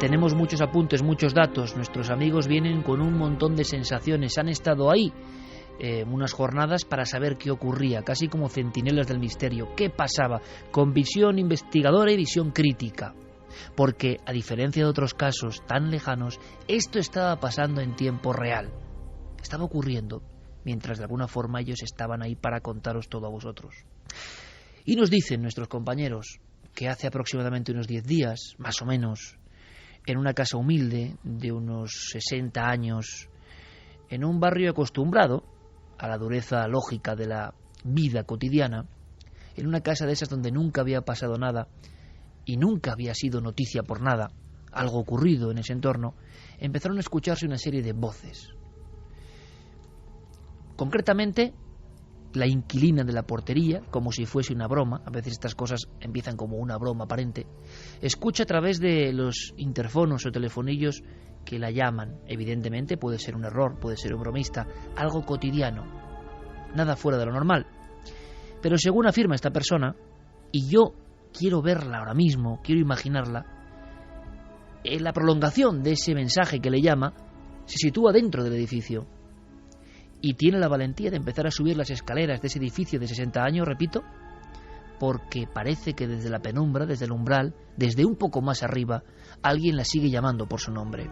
tenemos muchos apuntes, muchos datos, nuestros amigos vienen con un montón de sensaciones, han estado ahí unas jornadas para saber qué ocurría, casi como centinelas del misterio, qué pasaba, con visión investigadora y visión crítica. Porque, a diferencia de otros casos tan lejanos, esto estaba pasando en tiempo real. Estaba ocurriendo, mientras de alguna forma ellos estaban ahí para contaros todo a vosotros. Y nos dicen nuestros compañeros que hace aproximadamente unos 10 días, más o menos, en una casa humilde de unos 60 años, en un barrio acostumbrado a la dureza lógica de la vida cotidiana, en una casa de esas donde nunca había pasado nada y nunca había sido noticia por nada, algo ocurrido en ese entorno, empezaron a escucharse una serie de voces. Concretamente, la inquilina de la portería, como si fuese una broma, a veces estas cosas empiezan como una broma aparente, escucha a través de los interfonos o telefonillos que la llaman. Evidentemente puede ser un error, puede ser un bromista, algo cotidiano, nada fuera de lo normal. Pero según afirma esta persona, y yo quiero verla ahora mismo, quiero imaginarla, en la prolongación de ese mensaje que le llama, se sitúa dentro del edificio y tiene la valentía de empezar a subir las escaleras de ese edificio de 60 años, repito, porque parece que desde la penumbra, desde el umbral, desde un poco más arriba, alguien la sigue llamando por su nombre.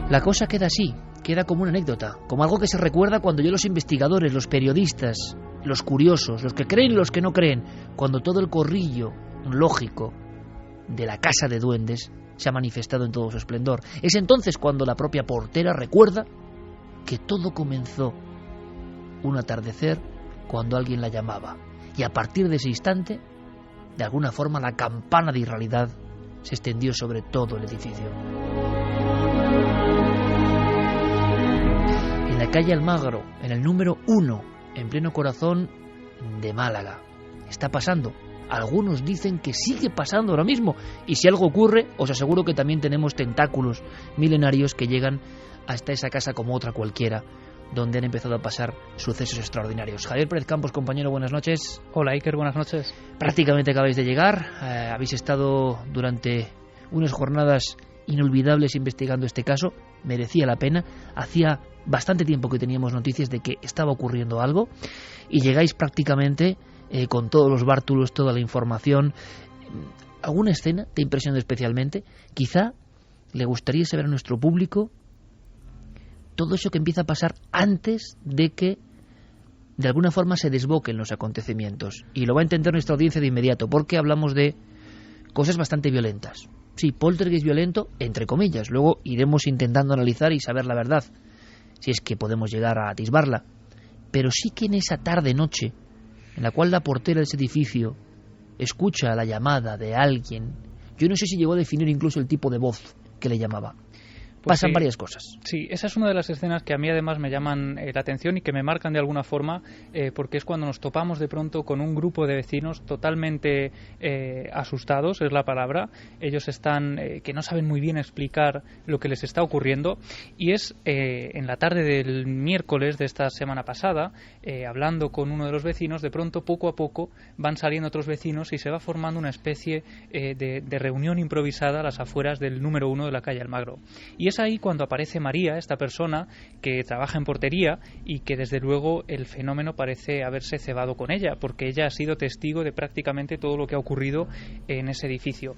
La cosa queda así, queda como una anécdota, como algo que se recuerda cuando ya los investigadores, los periodistas, los curiosos, los que creen y los que no creen, cuando todo el corrillo lógico de la casa de duendes se ha manifestado en todo su esplendor. Es entonces cuando la propia portera recuerda que todo comenzó un atardecer cuando alguien la llamaba. Y a partir de ese instante, de alguna forma, la campana de irrealidad se extendió sobre todo el edificio. En la calle Almagro, en el número 1, en pleno corazón de Málaga, está pasando. Algunos dicen que sigue pasando ahora mismo, y si algo ocurre, os aseguro que también tenemos tentáculos milenarios que llegan hasta esa casa como otra cualquiera, donde han empezado a pasar sucesos extraordinarios. Javier Pérez Campos, compañero, buenas noches. Hola, Iker, buenas noches. Prácticamente acabáis de llegar, habéis estado durante unas jornadas inolvidables investigando este caso, merecía la pena, hacía bastante tiempo que teníamos noticias de que estaba ocurriendo algo, y llegáis prácticamente con todos los bártulos, toda la información. ¿Alguna escena te impresionó especialmente? Quizá le gustaría saber a nuestro público todo eso que empieza a pasar antes de que de alguna forma se desboquen los acontecimientos. Y lo va a entender nuestra audiencia de inmediato, porque hablamos de cosas bastante violentas. Sí, poltergeist violento, entre comillas. Luego iremos intentando analizar y saber la verdad, si es que podemos llegar a atisbarla. Pero sí que en esa tarde-noche, en la cual la portera de ese edificio escucha la llamada de alguien, yo no sé si llegó a definir incluso el tipo de voz que le llamaba. Pues pasan sí, varias cosas. Sí, esa es una de las escenas que a mí además me llaman la atención y que me marcan de alguna forma, porque es cuando nos topamos de pronto con un grupo de vecinos totalmente asustados, es la palabra. Ellos están, que no saben muy bien explicar lo que les está ocurriendo, y es en la tarde del miércoles de esta semana pasada, hablando con uno de los vecinos, de pronto poco a poco van saliendo otros vecinos y se va formando una especie de reunión improvisada a las afueras del número 1 de la calle Almagro. Y es ahí cuando aparece María, esta persona que trabaja en portería y que desde luego el fenómeno parece haberse cebado con ella, porque ella ha sido testigo de prácticamente todo lo que ha ocurrido en ese edificio.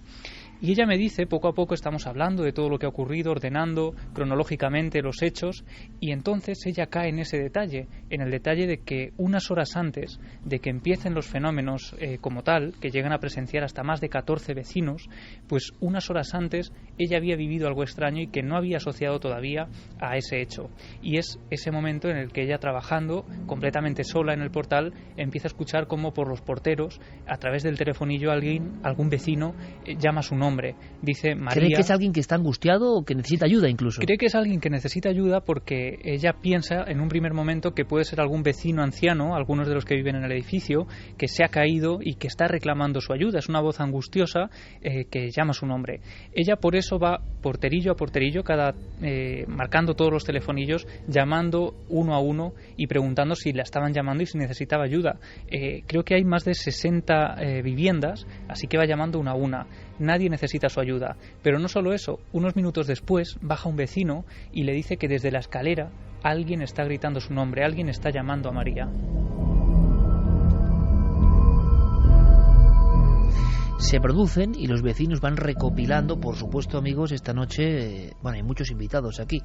Y ella me dice, poco a poco estamos hablando de todo lo que ha ocurrido, ordenando cronológicamente los hechos, y entonces ella cae en ese detalle, en el detalle de que unas horas antes de que empiecen los fenómenos como tal, que llegan a presenciar hasta más de 14 vecinos, pues unas horas antes ella había vivido algo extraño y que no había asociado todavía a ese hecho. Y es ese momento en el que ella, trabajando completamente sola en el portal, empieza a escuchar cómo por los porteros, a través del telefonillo, algún vecino llama su nombre nombre. Dice María. ¿Cree que es alguien que está angustiado o que necesita ayuda incluso? Cree que es alguien que necesita ayuda porque ella piensa en un primer momento que puede ser algún vecino anciano, algunos de los que viven en el edificio, que se ha caído y que está reclamando su ayuda. Es una voz angustiosa que llama su nombre. Ella por eso va porterillo a porterillo, marcando todos los telefonillos, llamando uno a uno y preguntando si la estaban llamando y si necesitaba ayuda. Creo que hay más de 60 viviendas, así que va llamando una a una. Nadie necesita su ayuda. Pero no solo eso, unos minutos después baja un vecino y le dice que desde la escalera alguien está gritando su nombre, alguien está llamando a María. Se producen y los vecinos van recopilando, por supuesto, amigos, esta noche, hay muchos invitados aquí.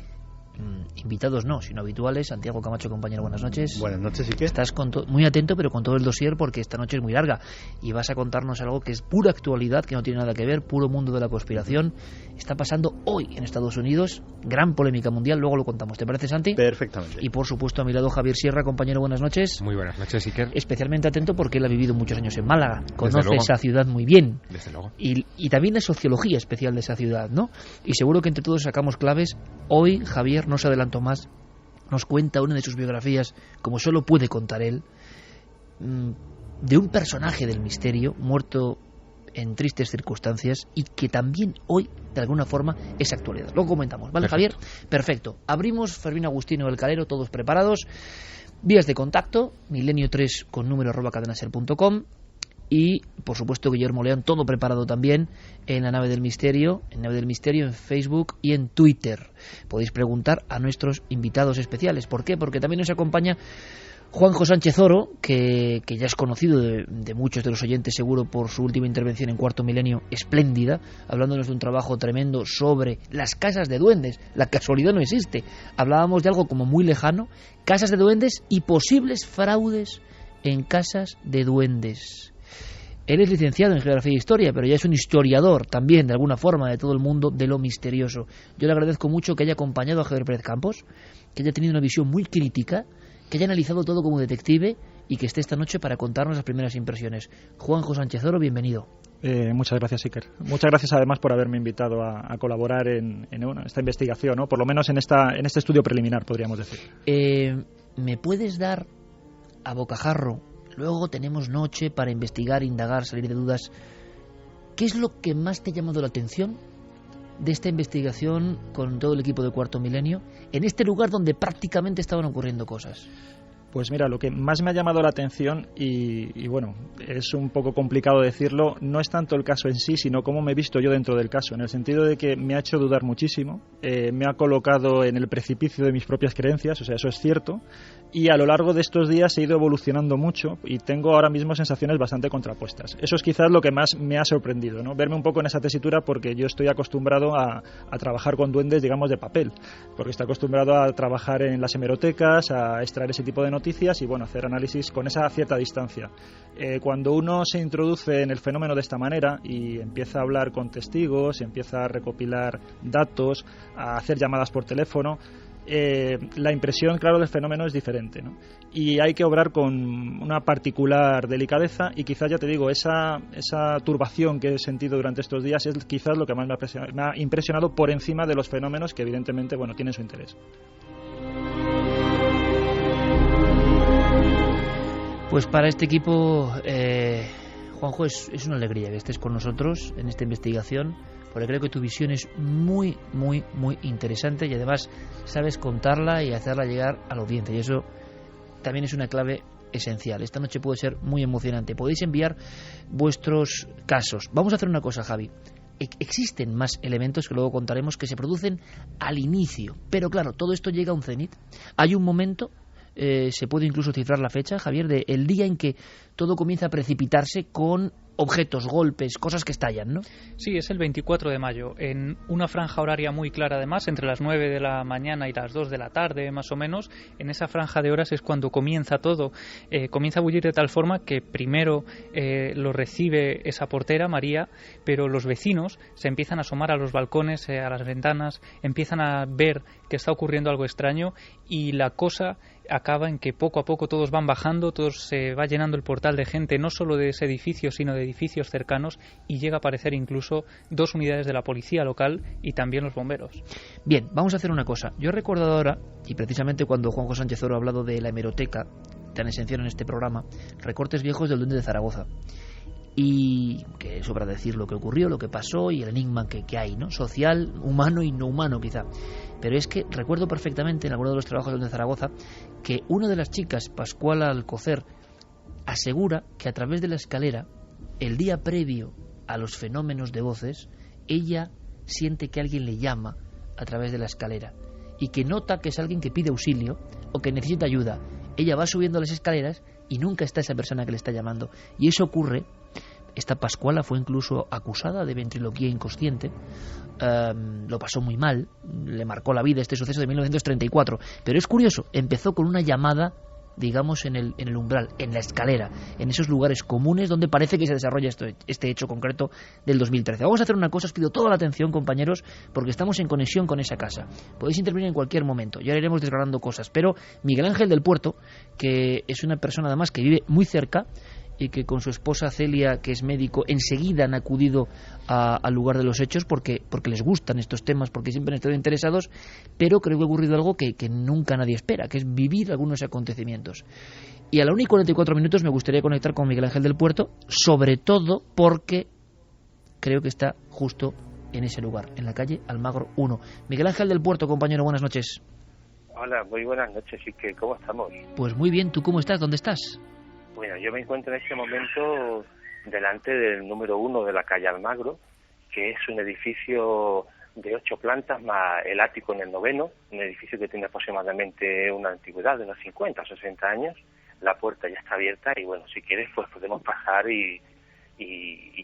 Invitados no, sino habituales. Santiago Camacho, compañero, buenas noches. Buenas noches, ¿y qué? Estás muy atento, pero con todo el dossier, porque esta noche es muy larga y vas a contarnos algo que es pura actualidad, que no tiene nada que ver, puro mundo de la conspiración. Está pasando hoy en Estados Unidos, gran polémica mundial, luego lo contamos. ¿Te parece, Santi? Perfectamente. Y por supuesto a mi lado Javier Sierra, compañero, buenas noches. Muy buenas noches, Iker. Especialmente atento porque él ha vivido muchos años en Málaga, conoce esa ciudad muy bien. Desde luego. Y también la sociología especial de esa ciudad, ¿no? Y seguro que entre todos sacamos claves. Hoy Javier, no se adelantó más, nos cuenta una de sus biografías, como solo puede contar él, de un personaje del misterio muerto en tristes circunstancias y que también hoy, de alguna forma, es actualidad. Lo comentamos, ¿vale, Perfecto. Javier? Perfecto. Abrimos Fermín Agustino del Calero, todos preparados. Vías de contacto, milenio3 con número @cadenaser.com. Y, por supuesto, Guillermo León, todo preparado también en la Nave del Misterio, en Facebook y en Twitter. Podéis preguntar a nuestros invitados especiales. ¿Por qué? Porque también nos acompaña Juanjo Sánchez Oro, que ya es conocido de muchos de los oyentes, seguro, por su última intervención en Cuarto Milenio, espléndida, hablándonos de un trabajo tremendo sobre las casas de duendes. La casualidad no existe. Hablábamos de algo como muy lejano, casas de duendes y posibles fraudes en casas de duendes. Él es licenciado en Geografía e Historia, pero ya es un historiador también, de alguna forma, de todo el mundo de lo misterioso. Yo le agradezco mucho que haya acompañado a Javier Pérez Campos, que haya tenido una visión muy crítica, que haya analizado todo como detective y que esté esta noche para contarnos las primeras impresiones. Juanjo Sánchez Oro, bienvenido. Muchas gracias, Iker. Muchas gracias además por haberme invitado a colaborar en esta investigación, ¿no? Por lo menos en este estudio preliminar, podríamos decir. ¿Me puedes dar a bocajarro? Luego tenemos noche para investigar, indagar, salir de dudas. ¿Qué es lo que más te ha llamado la atención de esta investigación con todo el equipo de Cuarto Milenio en este lugar donde prácticamente estaban ocurriendo cosas? Pues mira, lo que más me ha llamado la atención, y bueno, es un poco complicado decirlo, no es tanto el caso en sí, sino cómo me he visto yo dentro del caso, en el sentido de que me ha hecho dudar muchísimo, me ha colocado en el precipicio de mis propias creencias, o sea, eso es cierto, y a lo largo de estos días he ido evolucionando mucho y tengo ahora mismo sensaciones bastante contrapuestas. Eso es quizás lo que más me ha sorprendido, ¿no? Verme un poco en esa tesitura, porque yo estoy acostumbrado a trabajar con duendes, digamos, de papel, porque estoy acostumbrado a trabajar en las hemerotecas, a extraer ese tipo de noticias y, bueno, hacer análisis con esa cierta distancia. Cuando uno se introduce en el fenómeno de esta manera y empieza a hablar con testigos, empieza a recopilar datos, a hacer llamadas por teléfono, la impresión, claro, del fenómeno es diferente, ¿no? Y hay que obrar con una particular delicadeza y quizás, ya te digo, esa turbación que he sentido durante estos días es quizás lo que más me ha impresionado por encima de los fenómenos que evidentemente, bueno, tienen su interés. Pues para este equipo, Juanjo, es una alegría que estés con nosotros en esta investigación, porque creo que tu visión es muy, muy, muy interesante y además sabes contarla y hacerla llegar a la audiencia, y eso también es una clave esencial. Esta noche puede ser muy emocionante. Podéis enviar vuestros casos. Vamos a hacer una cosa, Javi. Existen más elementos que luego contaremos que se producen al inicio, pero claro, todo esto llega a un cenit. Hay un momento, se puede incluso cifrar la fecha, Javier, de el día en que todo comienza a precipitarse con objetos, golpes, cosas que estallan, ¿no? Sí, es el 24 de mayo, en una franja horaria muy clara además, entre las 9 de la mañana y las 2 de la tarde más o menos. En esa franja de horas es cuando comienza todo, comienza a bullir de tal forma que primero lo recibe esa portera, María, pero los vecinos se empiezan a asomar a los balcones, a las ventanas, empiezan a ver que está ocurriendo algo extraño y la cosa acaba en que poco a poco todos van bajando, todos se va llenando el portal de gente, no solo de ese edificio, sino de edificios cercanos, y llega a aparecer incluso 2 unidades de la policía local y también los bomberos. Bien, vamos a hacer una cosa. Yo he recordado ahora, y precisamente cuando Juanjo Sánchez Oro ha hablado de la hemeroteca, tan esencial en este programa, recortes viejos del Duende de Zaragoza. Y que sobra decir lo que ocurrió, lo que pasó y el enigma que hay, ¿no? Social, humano y no humano quizá. Pero es que recuerdo perfectamente en alguno de los trabajos del Duende de Zaragoza que una de las chicas, Pascuala Alcocer, asegura que a través de la escalera, el día previo a los fenómenos de voces, ella siente que alguien le llama a través de la escalera y que nota que es alguien que pide auxilio o que necesita ayuda. Ella va subiendo las escaleras y nunca está esa persona que le está llamando. Y eso ocurre. Esta Pascuala fue incluso acusada de ventriloquía inconsciente. Lo pasó muy mal, le marcó la vida este suceso de 1934. Pero es curioso, empezó con una llamada, digamos, en el umbral, en la escalera, en esos lugares comunes donde parece que se desarrolla este hecho concreto del 2013. Vamos a hacer una cosa, os pido toda la atención, compañeros, porque estamos en conexión con esa casa. Podéis intervenir en cualquier momento, ya iremos desgranando cosas. Pero Miguel Ángel del Puerto, que es una persona además que vive muy cerca, y que con su esposa Celia, que es médico, enseguida han acudido al lugar de los hechos porque les gustan estos temas, porque siempre han estado interesados, pero creo que ha ocurrido algo que nunca nadie espera, que es vivir algunos acontecimientos. Y a la 1:44 me gustaría conectar con Miguel Ángel del Puerto, sobre todo porque creo que está justo en ese lugar, en la calle Almagro 1. Miguel Ángel del Puerto, compañero, buenas noches. Hola, muy buenas noches, ¿y qué? ¿Cómo estamos? Pues muy bien, ¿tú cómo estás? ¿Dónde estás? Bueno, yo me encuentro en este momento delante del número 1 de la calle Almagro, que es un edificio de 8 plantas más el ático en el 9º, un edificio que tiene aproximadamente una antigüedad de unos 50 o 60 años. La puerta ya está abierta y bueno, si quieres pues podemos pasar y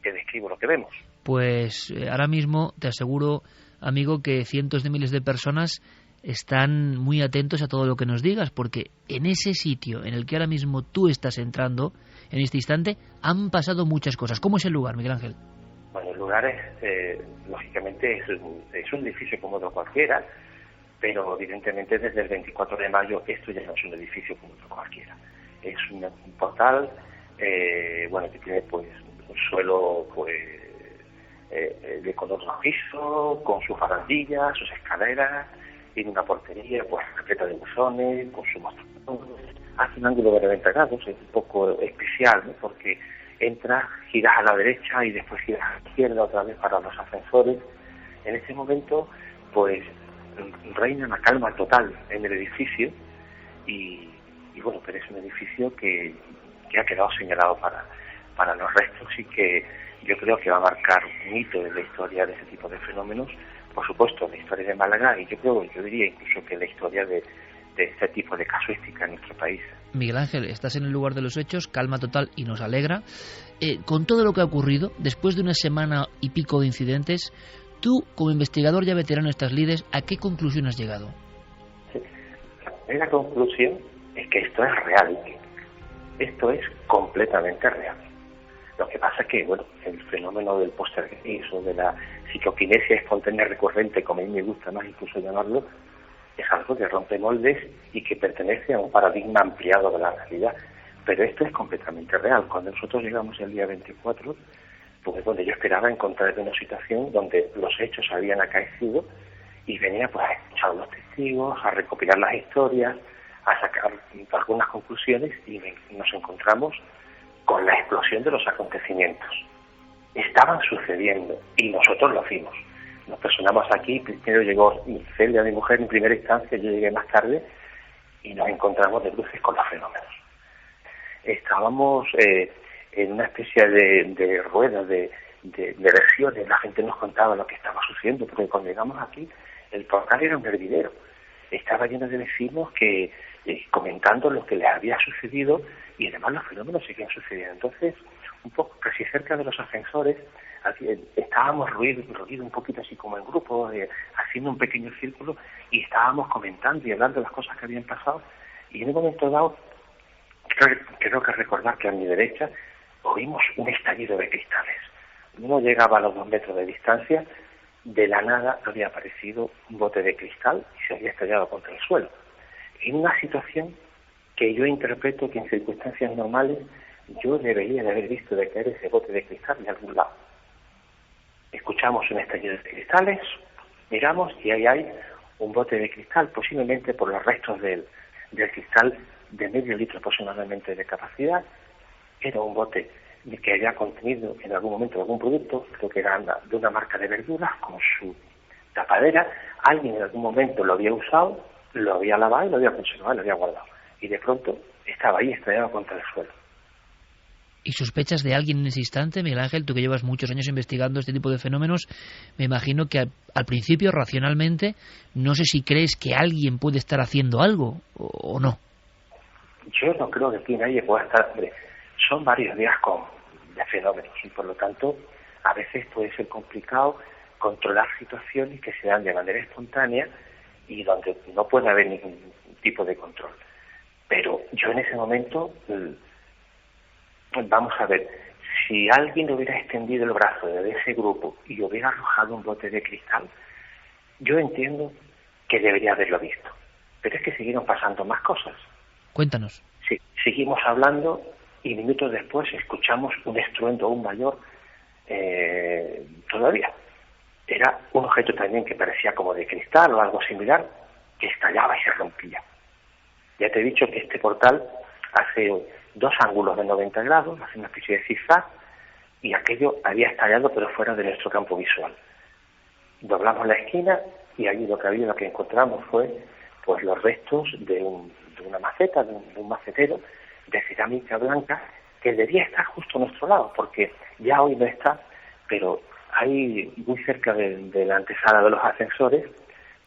te describo lo que vemos. Pues ahora mismo te aseguro, amigo, que cientos de miles de personas están muy atentos a todo lo que nos digas, porque en ese sitio en el que ahora mismo tú estás entrando, en este instante, han pasado muchas cosas. ¿Cómo es el lugar, Miguel Ángel? Bueno, el lugar es, lógicamente, es un edificio como otro cualquiera, pero evidentemente desde el 24 de mayo esto ya no es un edificio como otro cualquiera. Es un portal, bueno, que tiene pues un suelo pues de color rojizo, con sus barandillas, sus escaleras, tiene una portería pues repleta de buzones, con su mostrador, hace un ángulo de 90 grados, es un poco especial, ¿no? Porque entras, giras a la derecha y después giras a la izquierda otra vez para los ascensores. En este momento pues reina una calma total en el edificio y bueno, pero es un edificio que ha quedado señalado para los restos y que yo creo que va a marcar un hito en la historia de ese tipo de fenómenos. Por supuesto, la historia de Málaga y yo diría incluso que la historia de este tipo de casuística en nuestro país. Miguel Ángel, estás en el lugar de los hechos, calma total y nos alegra. Con todo lo que ha ocurrido, después de una semana y pico de incidentes, tú, como investigador ya veterano de estas lides, ¿a qué conclusión has llegado? Sí. La primera conclusión es que esto es real. Esto es completamente real. Lo que pasa es que, bueno, el fenómeno del poltergeist o de la psicoquinesia espontánea recurrente, como a mí me gusta más incluso llamarlo, es algo que rompe moldes y que pertenece a un paradigma ampliado de la realidad. Pero esto es completamente real. Cuando nosotros llegamos el día 24, pues bueno, yo esperaba encontrar una situación donde los hechos habían acaecido y venía pues a escuchar a los testigos, a recopilar las historias, a sacar algunas conclusiones y nos encontramos con la explosión de los acontecimientos. Estaban sucediendo y nosotros lo hicimos. Nos personamos aquí, primero llegó Celia, mi mujer, en primera instancia, yo llegué más tarde y nos encontramos de bruces con los fenómenos. Estábamos en una especie de rueda de versiones, la gente nos contaba lo que estaba sucediendo, porque cuando llegamos aquí, el portal era un hervidero. Estaba lleno de vecinos que comentando lo que les había sucedido y además los fenómenos seguían sucediendo. Entonces, un poco casi cerca de los ascensores, estábamos ruido un poquito así como en grupo, haciendo un pequeño círculo y estábamos comentando y hablando de las cosas que habían pasado y en un momento dado, creo que recordar que a mi derecha oímos un estallido de cristales. No llegaba a los 2 metros de distancia, de la nada había aparecido un bote de cristal y se había estallado contra el suelo. En una situación que yo interpreto que en circunstancias normales yo debería de haber visto de caer ese bote de cristal de algún lado. Escuchamos un estallido de cristales, miramos y ahí hay un bote de cristal, posiblemente por los restos del cristal de medio litro aproximadamente de capacidad. Era un bote que había contenido en algún momento algún producto, creo que era de una marca de verduras, con su tapadera. Alguien en algún momento lo había usado, lo había lavado y lo había conservado, lo había guardado. Y de pronto estaba ahí estrellado contra el suelo. ¿Y sospechas de alguien en ese instante, Miguel Ángel? Tú que llevas muchos años investigando este tipo de fenómenos, me imagino que al principio, racionalmente, no sé si crees que alguien puede estar haciendo algo o no. Yo no creo que aquí nadie pueda estar... Son varios días de fenómenos y por lo tanto a veces puede ser complicado controlar situaciones que se dan de manera espontánea y donde no puede haber ningún tipo de control. Pero yo en ese momento, vamos a ver, si alguien hubiera extendido el brazo de ese grupo y hubiera arrojado un bote de cristal, yo entiendo que debería haberlo visto. Pero es que siguieron pasando más cosas. Cuéntanos. Sí, seguimos hablando y minutos después escuchamos un estruendo aún mayor todavía. Era un objeto también que parecía como de cristal o algo similar, que estallaba y se rompía. Ya te he dicho que este portal hace 2 ángulos de 90 grados, hace una especie de zigzag, y aquello había estallado pero fuera de nuestro campo visual. Doblamos la esquina y allí lo que encontramos fue pues los restos de una maceta, de un macetero de cerámica blanca que debía estar justo a nuestro lado, porque ya hoy no está, pero ahí muy cerca de la antesala de los ascensores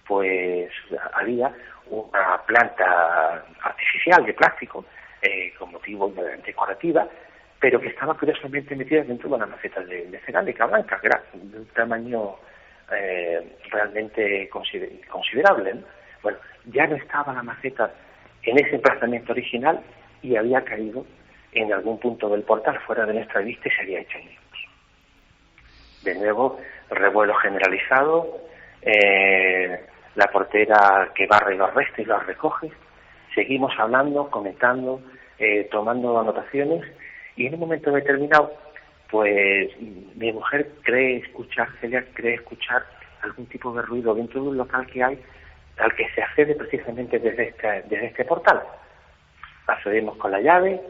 pues había una planta artificial de plástico con motivo decorativa, pero que estaba curiosamente metida dentro de una maceta de cerámica blanca, que era de un tamaño realmente considerable, ¿no? Bueno, ya no estaba la maceta en ese emplazamiento original y había caído en algún punto del portal fuera de nuestra vista y se había hecho añicos. De nuevo, revuelo generalizado, la portera que barre los restos y los recoge. Seguimos hablando, comentando, tomando anotaciones y en un momento determinado, pues mi mujer Celia cree escuchar algún tipo de ruido dentro de un local que hay al que se accede precisamente desde este portal. Accedemos con la llave,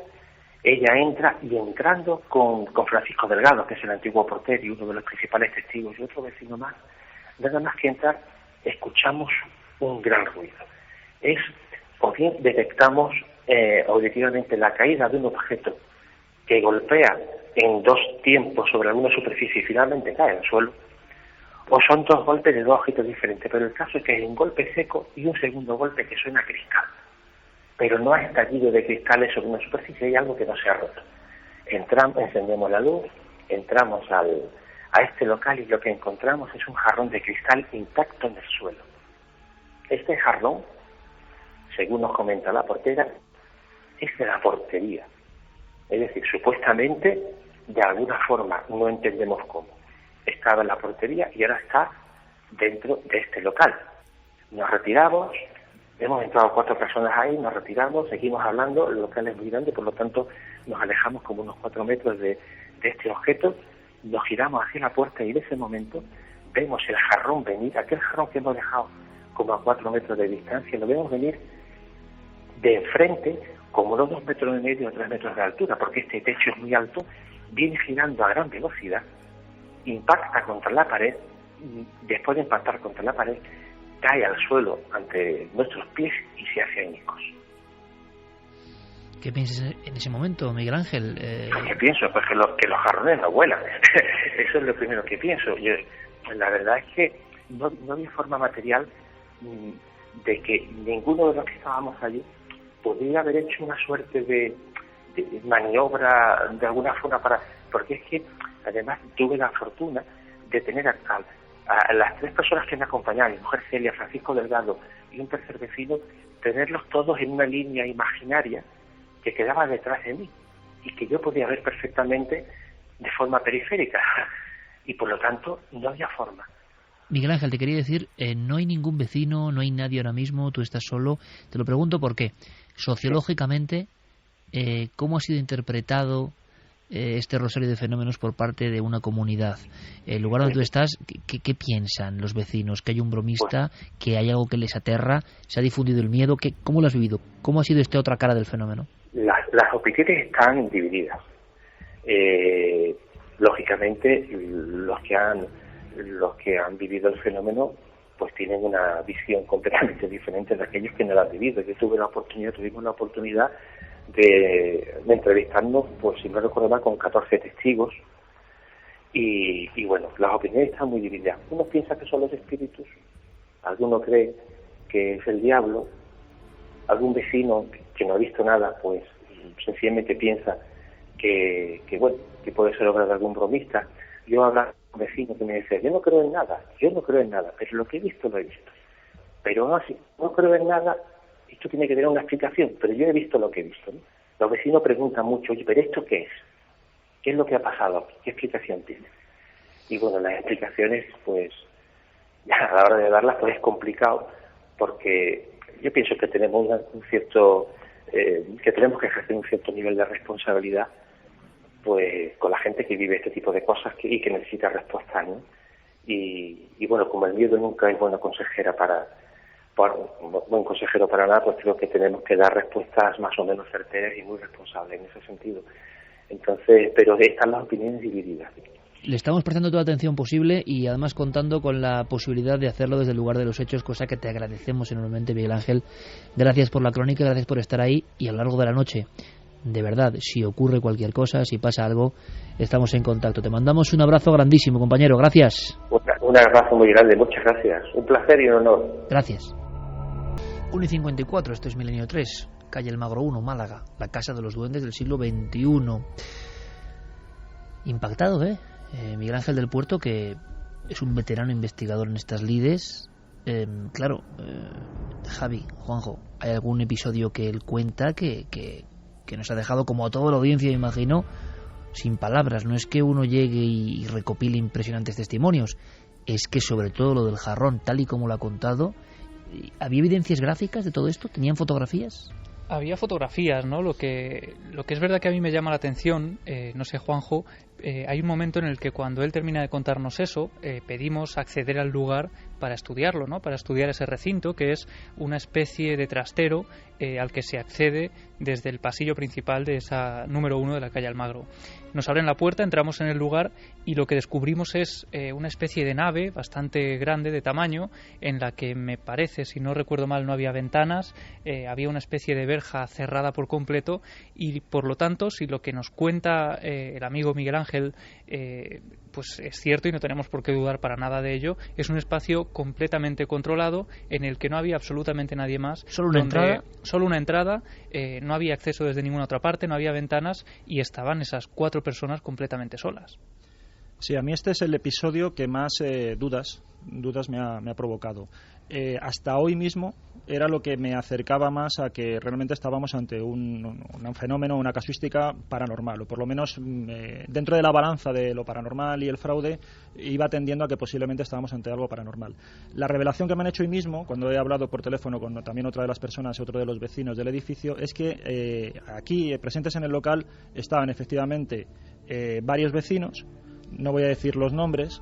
ella entra y entrando con Francisco Delgado, que es el antiguo portero y uno de los principales testigos y otro vecino más, nada más que entrar escuchamos un gran ruido. O bien detectamos auditivamente la caída de un objeto que golpea en 2 tiempos sobre alguna superficie y finalmente cae al suelo, o son 2 golpes de 2 objetos diferentes, pero el caso es que hay un golpe seco y un segundo golpe que suena a cristal, pero no ha estallido de cristales sobre una superficie, hay algo que no se ha roto. Encendemos la luz, entramos a este local y lo que encontramos es un jarrón de cristal intacto en el suelo. Este jarrón, según nos comenta la portera, es de la portería. Es decir, supuestamente, de alguna forma, no entendemos cómo, estaba en la portería y ahora está dentro de este local. Nos retiramos, hemos entrado 4 personas ahí, nos retiramos, seguimos hablando, el local es muy grande, por lo tanto nos alejamos como unos 4 metros de este objeto, nos giramos hacia la puerta y en ese momento vemos el jarrón venir, aquel jarrón que hemos dejado como a 4 metros de distancia, lo vemos venir de enfrente, como unos 2,5 metros o 3 metros de altura, porque este techo es muy alto, viene girando a gran velocidad, impacta contra la pared, después de impactar contra la pared, cae al suelo ante nuestros pies y se hace añicos. ¿Qué piensas en ese momento, Miguel Ángel? ¿Qué pienso? Pues que los jarrones no vuelan. Eso es lo primero que pienso. La verdad es que no había forma material de que ninguno de los que estábamos allí podría haber hecho una suerte de maniobra de alguna forma porque es que además tuve la fortuna de tener a las 3 personas que me acompañaban, mi mujer Celia, Francisco Delgado y un tercer vecino, tenerlos todos en una línea imaginaria que quedaba detrás de mí y que yo podía ver perfectamente de forma periférica y por lo tanto no había forma Miguel Ángel, te quería decir, no hay ningún vecino, no hay nadie ahora mismo, tú estás solo. Te lo pregunto porque, sociológicamente, ¿cómo ha sido interpretado este rosario de fenómenos por parte de una comunidad? El lugar donde tú estás, ¿qué piensan los vecinos? ¿Que hay un bromista? ¿Que hay algo que les aterra? ¿Se ha difundido el miedo? ¿Cómo lo has vivido? ¿Cómo ha sido esta otra cara del fenómeno? Las opiniones están divididas. Lógicamente, los que han vivido el fenómeno pues tienen una visión completamente diferente de aquellos que no lo han vivido. Yo tuvimos la oportunidad de entrevistarnos, pues si no recuerdo mal, con 14 testigos y bueno, las opiniones están muy divididas. Uno piensa que son los espíritus, alguno cree que es el diablo, algún vecino que no ha visto nada, pues sencillamente piensa que puede ser obra de algún bromista. Yo hablaba con un vecino que me decía, yo no creo en nada, pero lo que he visto lo he visto. Pero no, así, no creo en nada, esto tiene que tener una explicación, pero yo he visto lo que he visto, ¿no? Los vecinos preguntan mucho, oye, ¿pero esto qué es? ¿Qué es lo que ha pasado aquí? ¿Qué explicación tiene? Y bueno, las explicaciones, pues, ya a la hora de darlas, pues es complicado, porque yo pienso que tenemos que tenemos que ejercer un cierto nivel de responsabilidad, pues, con la gente que vive este tipo de cosas y que necesita respuestas, ¿no? Y bueno, como el miedo nunca es buen consejero para nada, pues creo que tenemos que dar respuestas más o menos certeras y muy responsables en ese sentido. Entonces, pero están las opiniones divididas. Le estamos prestando toda la atención posible y además contando con la posibilidad de hacerlo desde el lugar de los hechos, cosa que te agradecemos enormemente, Miguel Ángel. Gracias por la crónica, gracias por estar ahí y a lo largo de la noche, de verdad, si ocurre cualquier cosa, si pasa algo, estamos en contacto. Te mandamos un abrazo grandísimo, compañero. Gracias. Un abrazo muy grande, muchas gracias. Un placer y un honor. Gracias. 1:54, esto es Milenio 3, calle El Magro 1, Málaga, la casa de los duendes del siglo XXI. Impactado, Miguel Ángel del Puerto, que es un veterano investigador en estas lides. Claro, Javi, Juanjo, ¿hay algún episodio que él cuenta que nos ha dejado, como a toda la audiencia, me imagino, sin palabras? No es que uno llegue y recopile impresionantes testimonios, es que sobre todo lo del jarrón, tal y como lo ha contado, ¿había evidencias gráficas de todo esto? ¿Tenían fotografías? Había fotografías, ¿no? Lo que es verdad que a mí me llama la atención, no sé, Juanjo, hay un momento en el que cuando él termina de contarnos eso, pedimos acceder al lugar para estudiarlo, ¿no? Para estudiar ese recinto, que es una especie de trastero al que se accede desde el pasillo principal de esa número 1 de la calle Almagro. Nos abren la puerta, entramos en el lugar y lo que descubrimos es una especie de nave bastante grande de tamaño, en la que me parece, si no recuerdo mal, no había ventanas, había una especie de verja cerrada por completo y, por lo tanto, si lo que nos cuenta el amigo Miguel Ángel pues es cierto y no tenemos por qué dudar para nada de ello, es un espacio completamente controlado en el que no había absolutamente nadie más. ¿Solo una entrada? Solo una entrada, no había acceso desde ninguna otra parte, no había ventanas y estaban esas 4 personas completamente solas. Sí, a mí este es el episodio que más dudas me ha provocado. Hasta hoy mismo era lo que me acercaba más a que realmente estábamos ante un fenómeno, una casuística paranormal, o por lo menos dentro de la balanza de lo paranormal y el fraude iba tendiendo a que posiblemente estábamos ante algo paranormal. La revelación que me han hecho hoy mismo, cuando he hablado por teléfono con también otra de las personas, otro de los vecinos del edificio, es que aquí presentes en el local estaban efectivamente varios vecinos, no voy a decir los nombres,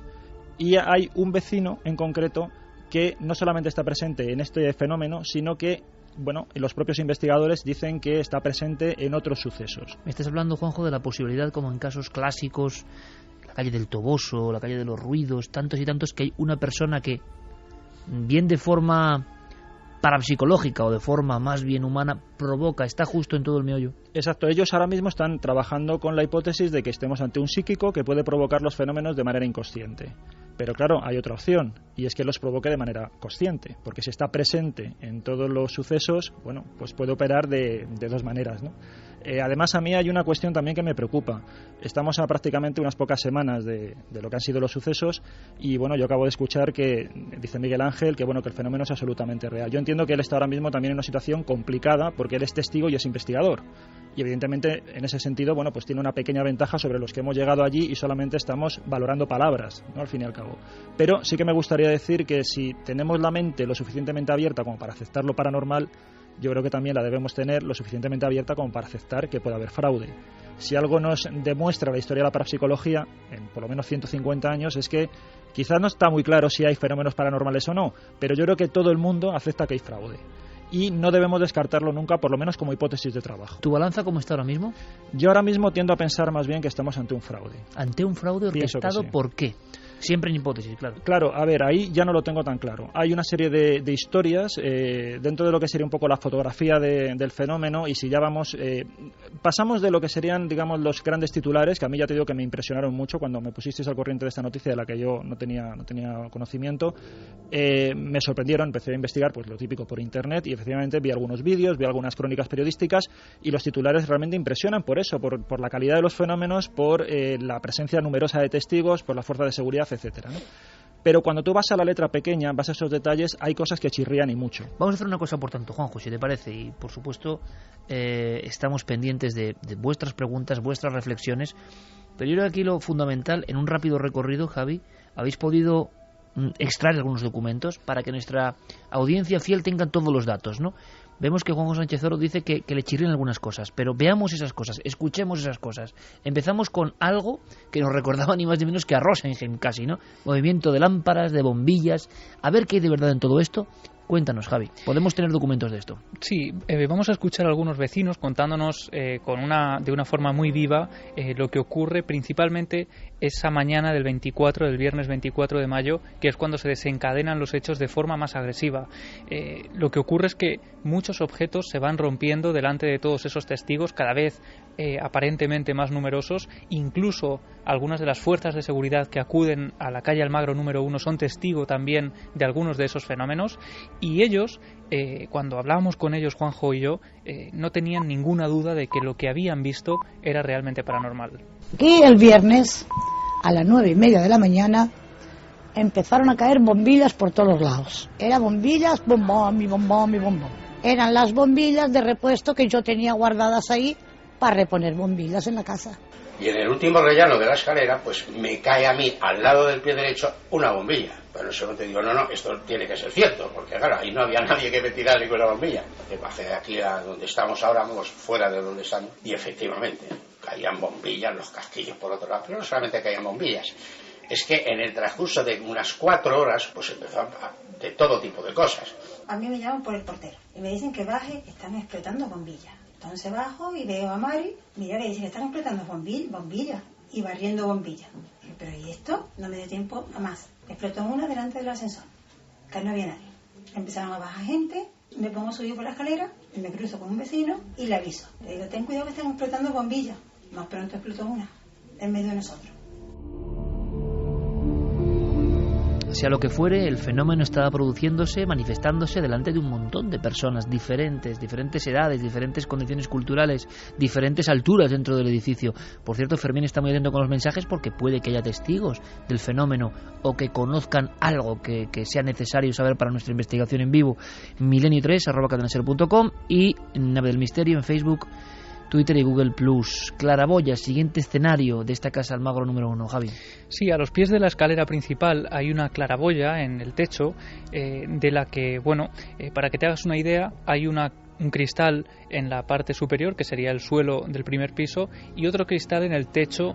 y hay un vecino en concreto que no solamente está presente en este fenómeno, sino que, bueno, los propios investigadores dicen que está presente en otros sucesos. Me estás hablando, Juanjo, de la posibilidad, como en casos clásicos, la calle del Toboso, la calle de los Ruidos, tantos y tantos, que hay una persona que, bien de forma parapsicológica o de forma más bien humana, provoca, está justo en todo el meollo. Exacto, ellos ahora mismo están trabajando con la hipótesis de que estemos ante un psíquico que puede provocar los fenómenos de manera inconsciente. Pero claro, hay otra opción, y es que los provoque de manera consciente, porque si está presente en todos los sucesos, bueno, pues puede operar de dos maneras, ¿no? Además, a mí hay una cuestión también que me preocupa. Estamos a prácticamente unas pocas semanas de lo que han sido los sucesos y, bueno, yo acabo de escuchar que dice Miguel Ángel que, bueno, que el fenómeno es absolutamente real. Yo entiendo que él está ahora mismo también en una situación complicada porque él es testigo y es investigador. Y evidentemente, en ese sentido, bueno, pues tiene una pequeña ventaja sobre los que hemos llegado allí y solamente estamos valorando palabras, ¿no?, al fin y al cabo. Pero sí que me gustaría decir que si tenemos la mente lo suficientemente abierta como para aceptar lo paranormal, yo creo que también la debemos tener lo suficientemente abierta como para aceptar que puede haber fraude. Si algo nos demuestra la historia de la parapsicología, en por lo menos 150 años, es que quizás no está muy claro si hay fenómenos paranormales o no, pero yo creo que todo el mundo acepta que hay fraude. Y no debemos descartarlo nunca, por lo menos como hipótesis de trabajo. ¿Tu balanza cómo está ahora mismo? Yo ahora mismo tiendo a pensar más bien que estamos ante un fraude. ¿Ante un fraude orquestado? Sí. ¿Por qué? Siempre en hipótesis, claro. Claro, a ver, ahí ya no lo tengo tan claro. Hay una serie de historias dentro de lo que sería un poco la fotografía del fenómeno, y si ya vamos, pasamos de lo que serían, digamos, los grandes titulares, que a mí ya te digo que me impresionaron mucho cuando me pusisteis al corriente de esta noticia de la que yo no tenía conocimiento. Me sorprendieron, empecé a investigar, pues lo típico por internet, y efectivamente vi algunos vídeos, vi algunas crónicas periodísticas, y los titulares realmente impresionan por eso, por la calidad de los fenómenos, por la presencia numerosa de testigos, por la fuerza de seguridad, etcétera, ¿no? Pero cuando tú vas a la letra pequeña, vas a esos detalles, hay cosas que chirrían y mucho. Vamos a hacer una cosa por tanto, Juanjo, si te parece, y por supuesto estamos pendientes de vuestras preguntas, vuestras reflexiones, pero yo creo que aquí lo fundamental, en un rápido recorrido, Javi, habéis podido extraer algunos documentos para que nuestra audiencia fiel tenga todos los datos, ¿no? Vemos que Juanjo Sánchez Oro dice que le chirrían algunas cosas, pero veamos esas cosas, escuchemos esas cosas. Empezamos con algo que nos recordaba ni más ni menos que a Rosenheim casi, ¿no? Movimiento de lámparas, de bombillas. A ver qué hay de verdad en todo esto. Cuéntanos, Javi, ¿podemos tener documentos de esto? Sí, vamos a escuchar a algunos vecinos contándonos de una forma muy viva lo que ocurre principalmente esa mañana del viernes 24 de mayo, que es cuando se desencadenan los hechos de forma más agresiva. Lo que ocurre es que muchos objetos se van rompiendo delante de todos esos testigos, cada vez aparentemente más numerosos. Incluso algunas de las fuerzas de seguridad que acuden a la calle Almagro número 1 son testigo también de algunos de esos fenómenos. Y ellos, cuando hablábamos con ellos, Juanjo y yo, no tenían ninguna duda de que lo que habían visto era realmente paranormal. Y el viernes, a las 9:30 de la mañana, empezaron a caer bombillas por todos lados. Eran bombillas, bombón y bombón y bombón. Eran las bombillas de repuesto que yo tenía guardadas ahí para reponer bombillas en la casa. Y en el último rellano de la escalera, pues me cae a mí, al lado del pie derecho, una bombilla. Pero en ese momento digo, no, esto tiene que ser cierto, porque claro, ahí no había nadie que me tirara ninguna bombilla. Me bajé de aquí a donde estamos ahora, vamos, fuera de donde estamos, y efectivamente, caían bombillas, los casquillos por otro lado, pero no solamente caían bombillas. Es que en el transcurso de unas 4 horas, pues empezó de todo tipo de cosas. A mí me llaman por el portero y me dicen que baje, están explotando bombillas. Entonces bajo y veo a Mari, mira, le dicen que están explotando bombillas y barriendo bombillas. Pero ¿y esto? No me dio tiempo a más. Explotó una delante del ascensor, que no había nadie. Empezaron a bajar gente, me pongo a subir por la escalera, y me cruzo con un vecino y le aviso. Le digo, ten cuidado que están explotando bombillas. Más pronto explotó una, en medio de nosotros. Sea lo que fuere, el fenómeno estaba produciéndose, manifestándose delante de un montón de personas diferentes edades, diferentes condiciones culturales, diferentes alturas dentro del edificio. Por cierto, Fermín está muy atento con los mensajes porque puede que haya testigos del fenómeno o que conozcan algo que sea necesario saber para nuestra investigación en vivo. milenio3@cadenaser.com y Nave del Misterio en Facebook, Twitter y Google+. Claraboyas, siguiente escenario de esta casa Almagro número 1, Javi. Sí, a los pies de la escalera principal hay una claraboya en el techo, de la que, para que te hagas una idea, hay un cristal en la parte superior, que sería el suelo del primer piso, y otro cristal en el techo,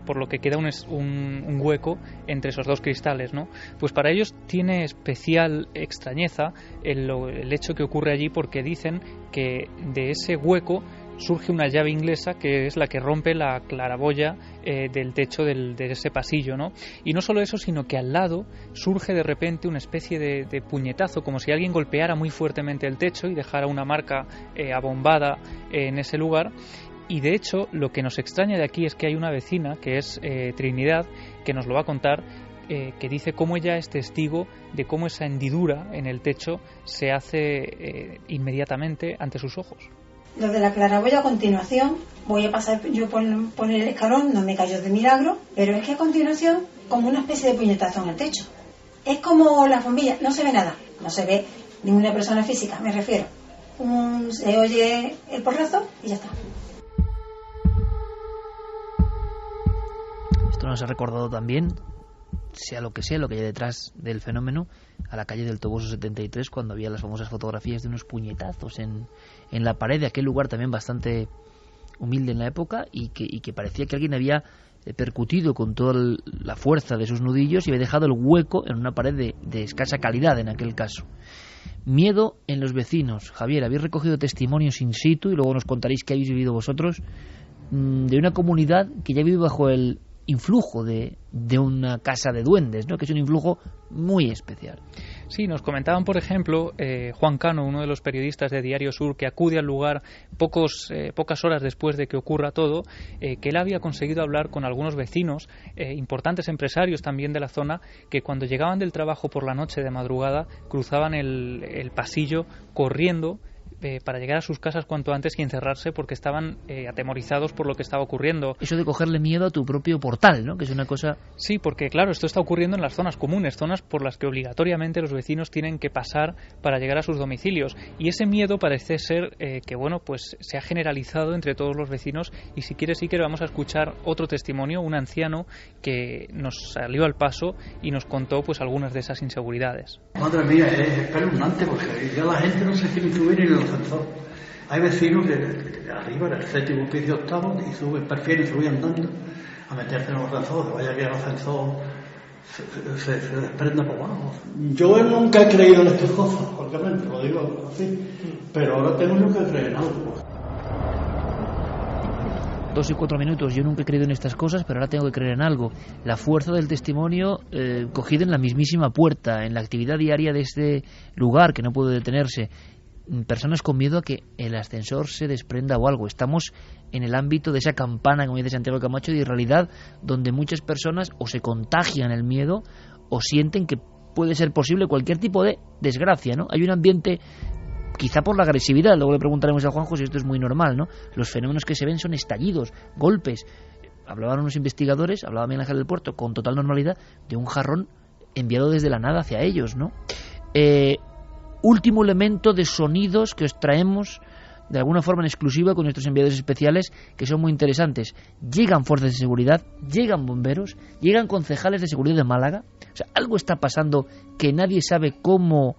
por lo que queda un hueco entre esos dos cristales, ¿no? Pues para ellos tiene especial extrañeza el hecho que ocurre allí, porque dicen que de ese hueco surge una llave inglesa que es la que rompe la claraboya del techo de ese pasillo, ¿no? Y no solo eso, sino que al lado surge de repente una especie de puñetazo, como si alguien golpeara muy fuertemente el techo y dejara una marca abombada en ese lugar. Y de hecho, lo que nos extraña de aquí es que hay una vecina, que es Trinidad, que nos lo va a contar, que dice cómo ella es testigo de cómo esa hendidura en el techo se hace inmediatamente ante sus ojos. Lo de la claraboya a continuación, voy a pasar yo por el escalón, no me cayó de milagro, pero es que a continuación, como una especie de puñetazo en el techo. Es como las bombillas, no se ve nada, no se ve ninguna persona física, me refiero. Se oye el porrazo y ya está. Esto nos ha recordado también, sea lo que hay detrás del fenómeno, a la calle del Toboso 73, cuando había las famosas fotografías de unos puñetazos en la pared de aquel lugar también bastante humilde en la época, y que parecía que alguien había percutido con toda la fuerza de sus nudillos y había dejado el hueco en una pared de escasa calidad en aquel caso. Miedo en los vecinos. Javier, habéis recogido testimonios in situ y luego nos contaréis qué habéis vivido vosotros de una comunidad que ya vive bajo el influjo de una casa de duendes, ¿no? Que es un influjo muy especial. Sí, nos comentaban, por ejemplo, Juan Cano, uno de los periodistas de Diario Sur, que acude al lugar pocas horas después de que ocurra todo, que él había conseguido hablar con algunos vecinos, importantes empresarios también de la zona, que cuando llegaban del trabajo por la noche de madrugada cruzaban el pasillo corriendo para llegar a sus casas cuanto antes y encerrarse porque estaban atemorizados por lo que estaba ocurriendo. Eso de cogerle miedo a tu propio portal, ¿no? Que es una cosa... Sí, porque claro, esto está ocurriendo en las zonas comunes, zonas por las que obligatoriamente los vecinos tienen que pasar para llegar a sus domicilios, y ese miedo parece ser que bueno, pues se ha generalizado entre todos los vecinos. Y si quieres, sí que vamos a escuchar otro testimonio, un anciano que nos salió al paso y nos contó pues algunas de esas inseguridades. Madre mía, es espeluznante porque ya la gente no se quiere subir en el ascensor. Hay vecinos que arriba, en el séptimo piso octavo, y prefieren subir andando a meterse en el ascensor, vaya que el ascensor se desprenda por abajo. Yo nunca he creído en estas cosas, obviamente, lo digo así, pero ahora tengo yo que creer en algo. 2 y 4 minutos. Yo nunca he creído en estas cosas, pero ahora tengo que creer en algo. La fuerza del testimonio cogido en la mismísima puerta, en la actividad diaria de este lugar que no puede detenerse. Personas con miedo a que el ascensor se desprenda o algo. Estamos en el ámbito de esa campana, como dice Santiago Camacho, de realidad donde muchas personas o se contagian el miedo o sienten que puede ser posible cualquier tipo de desgracia, ¿no? Hay un ambiente, quizá por la agresividad, luego le preguntaremos a Juanjo si esto es muy normal, ¿no? Los fenómenos que se ven son estallidos, golpes. Hablaban unos investigadores, hablaba Miguel Ángel del Puerto, con total normalidad, de un jarrón enviado desde la nada hacia ellos, ¿no? Último elemento de sonidos que os traemos de alguna forma en exclusiva con nuestros enviados especiales, que son muy interesantes. Llegan fuerzas de seguridad, llegan bomberos, llegan concejales de seguridad de Málaga. O sea, algo está pasando que nadie sabe cómo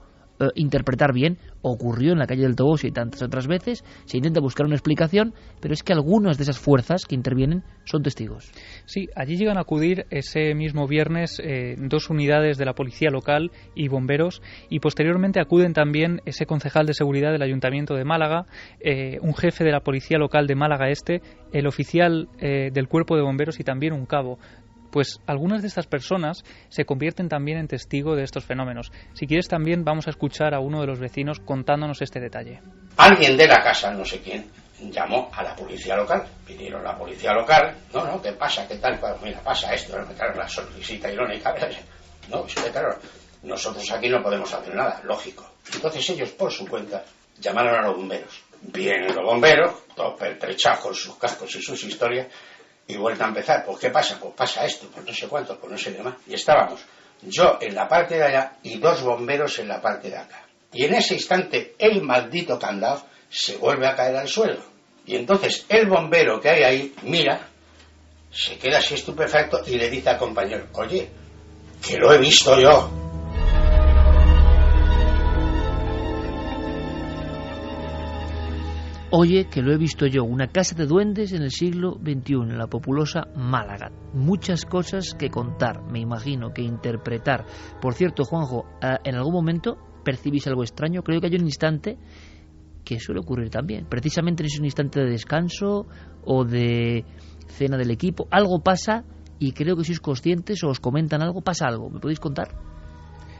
interpretar bien. Ocurrió en la calle del Toboso y tantas otras veces. Se intenta buscar una explicación, pero es que algunas de esas fuerzas que intervienen son testigos. Sí, allí llegan a acudir ese mismo viernes 2 unidades de la policía local y bomberos, y posteriormente acuden también ese concejal de seguridad del Ayuntamiento de Málaga, un jefe de la policía local de Málaga Este, el oficial del cuerpo de bomberos y también un cabo. Pues algunas de estas personas se convierten también en testigo de estos fenómenos. Si quieres, también vamos a escuchar a uno de los vecinos contándonos este detalle. Alguien de la casa, no sé quién, llamó a la policía local. Vinieron la policía local. No, ¿qué pasa? ¿Qué tal? Pues mira, pasa esto. ¿No? Claro, la sonrisita irónica. No, es que claro, nosotros aquí no podemos hacer nada, lógico. Entonces ellos, por su cuenta, llamaron a los bomberos. Vienen los bomberos, todos pertrechajos, sus cascos y sus historias, y vuelta a empezar. Pues ¿qué pasa? Pues pasa esto, pues no sé cuánto, pues no sé qué más. Y estábamos yo en la parte de allá y 2 bomberos en la parte de acá. Y en ese instante el maldito candado se vuelve a caer al suelo. Y entonces el bombero que hay ahí mira, se queda así estupefacto y le dice al compañero: oye, que lo he visto yo. Oye, que lo he visto yo, una casa de duendes en el siglo XXI, en la populosa Málaga. Muchas cosas que contar, me imagino, que interpretar. Por cierto, Juanjo, ¿en algún momento percibís algo extraño? Creo que hay un instante que suele ocurrir también, precisamente en ese instante de descanso o de cena del equipo. Algo pasa y creo que si sois conscientes o os comentan algo, pasa algo. ¿Me podéis contar?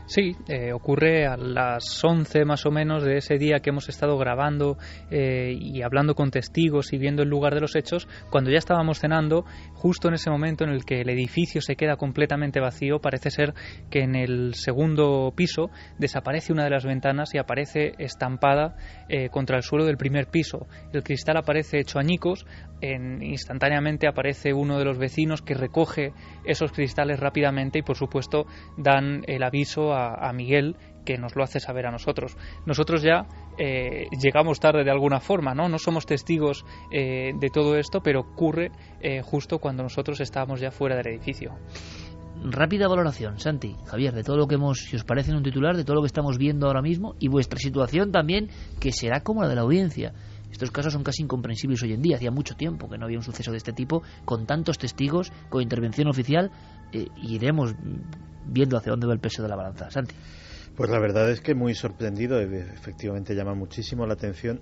Sí, ocurre a las 11 más o menos de ese día que hemos estado grabando y hablando con testigos y viendo el lugar de los hechos, cuando ya estábamos cenando, justo en ese momento en el que el edificio se queda completamente vacío. Parece ser que en el segundo piso desaparece una de las ventanas y aparece estampada contra el suelo del primer piso. El cristal aparece hecho añicos, instantáneamente aparece uno de los vecinos que recoge esos cristales rápidamente y por supuesto dan el aviso a Miguel, que nos lo hace saber a nosotros. Nosotros ya llegamos tarde de alguna forma, no somos testigos de todo esto, pero ocurre justo cuando nosotros estábamos ya fuera del edificio. Rápida valoración, Santi, Javier, de todo lo que si os parece en un titular, de todo lo que estamos viendo ahora mismo y vuestra situación también, que será como la de la audiencia. Estos casos son casi incomprensibles hoy en día. Hacía mucho tiempo que no había un suceso de este tipo, con tantos testigos, con intervención oficial, y iremos viendo hacia dónde va el peso de la balanza. Santi. Pues la verdad es que muy sorprendido, efectivamente llama muchísimo la atención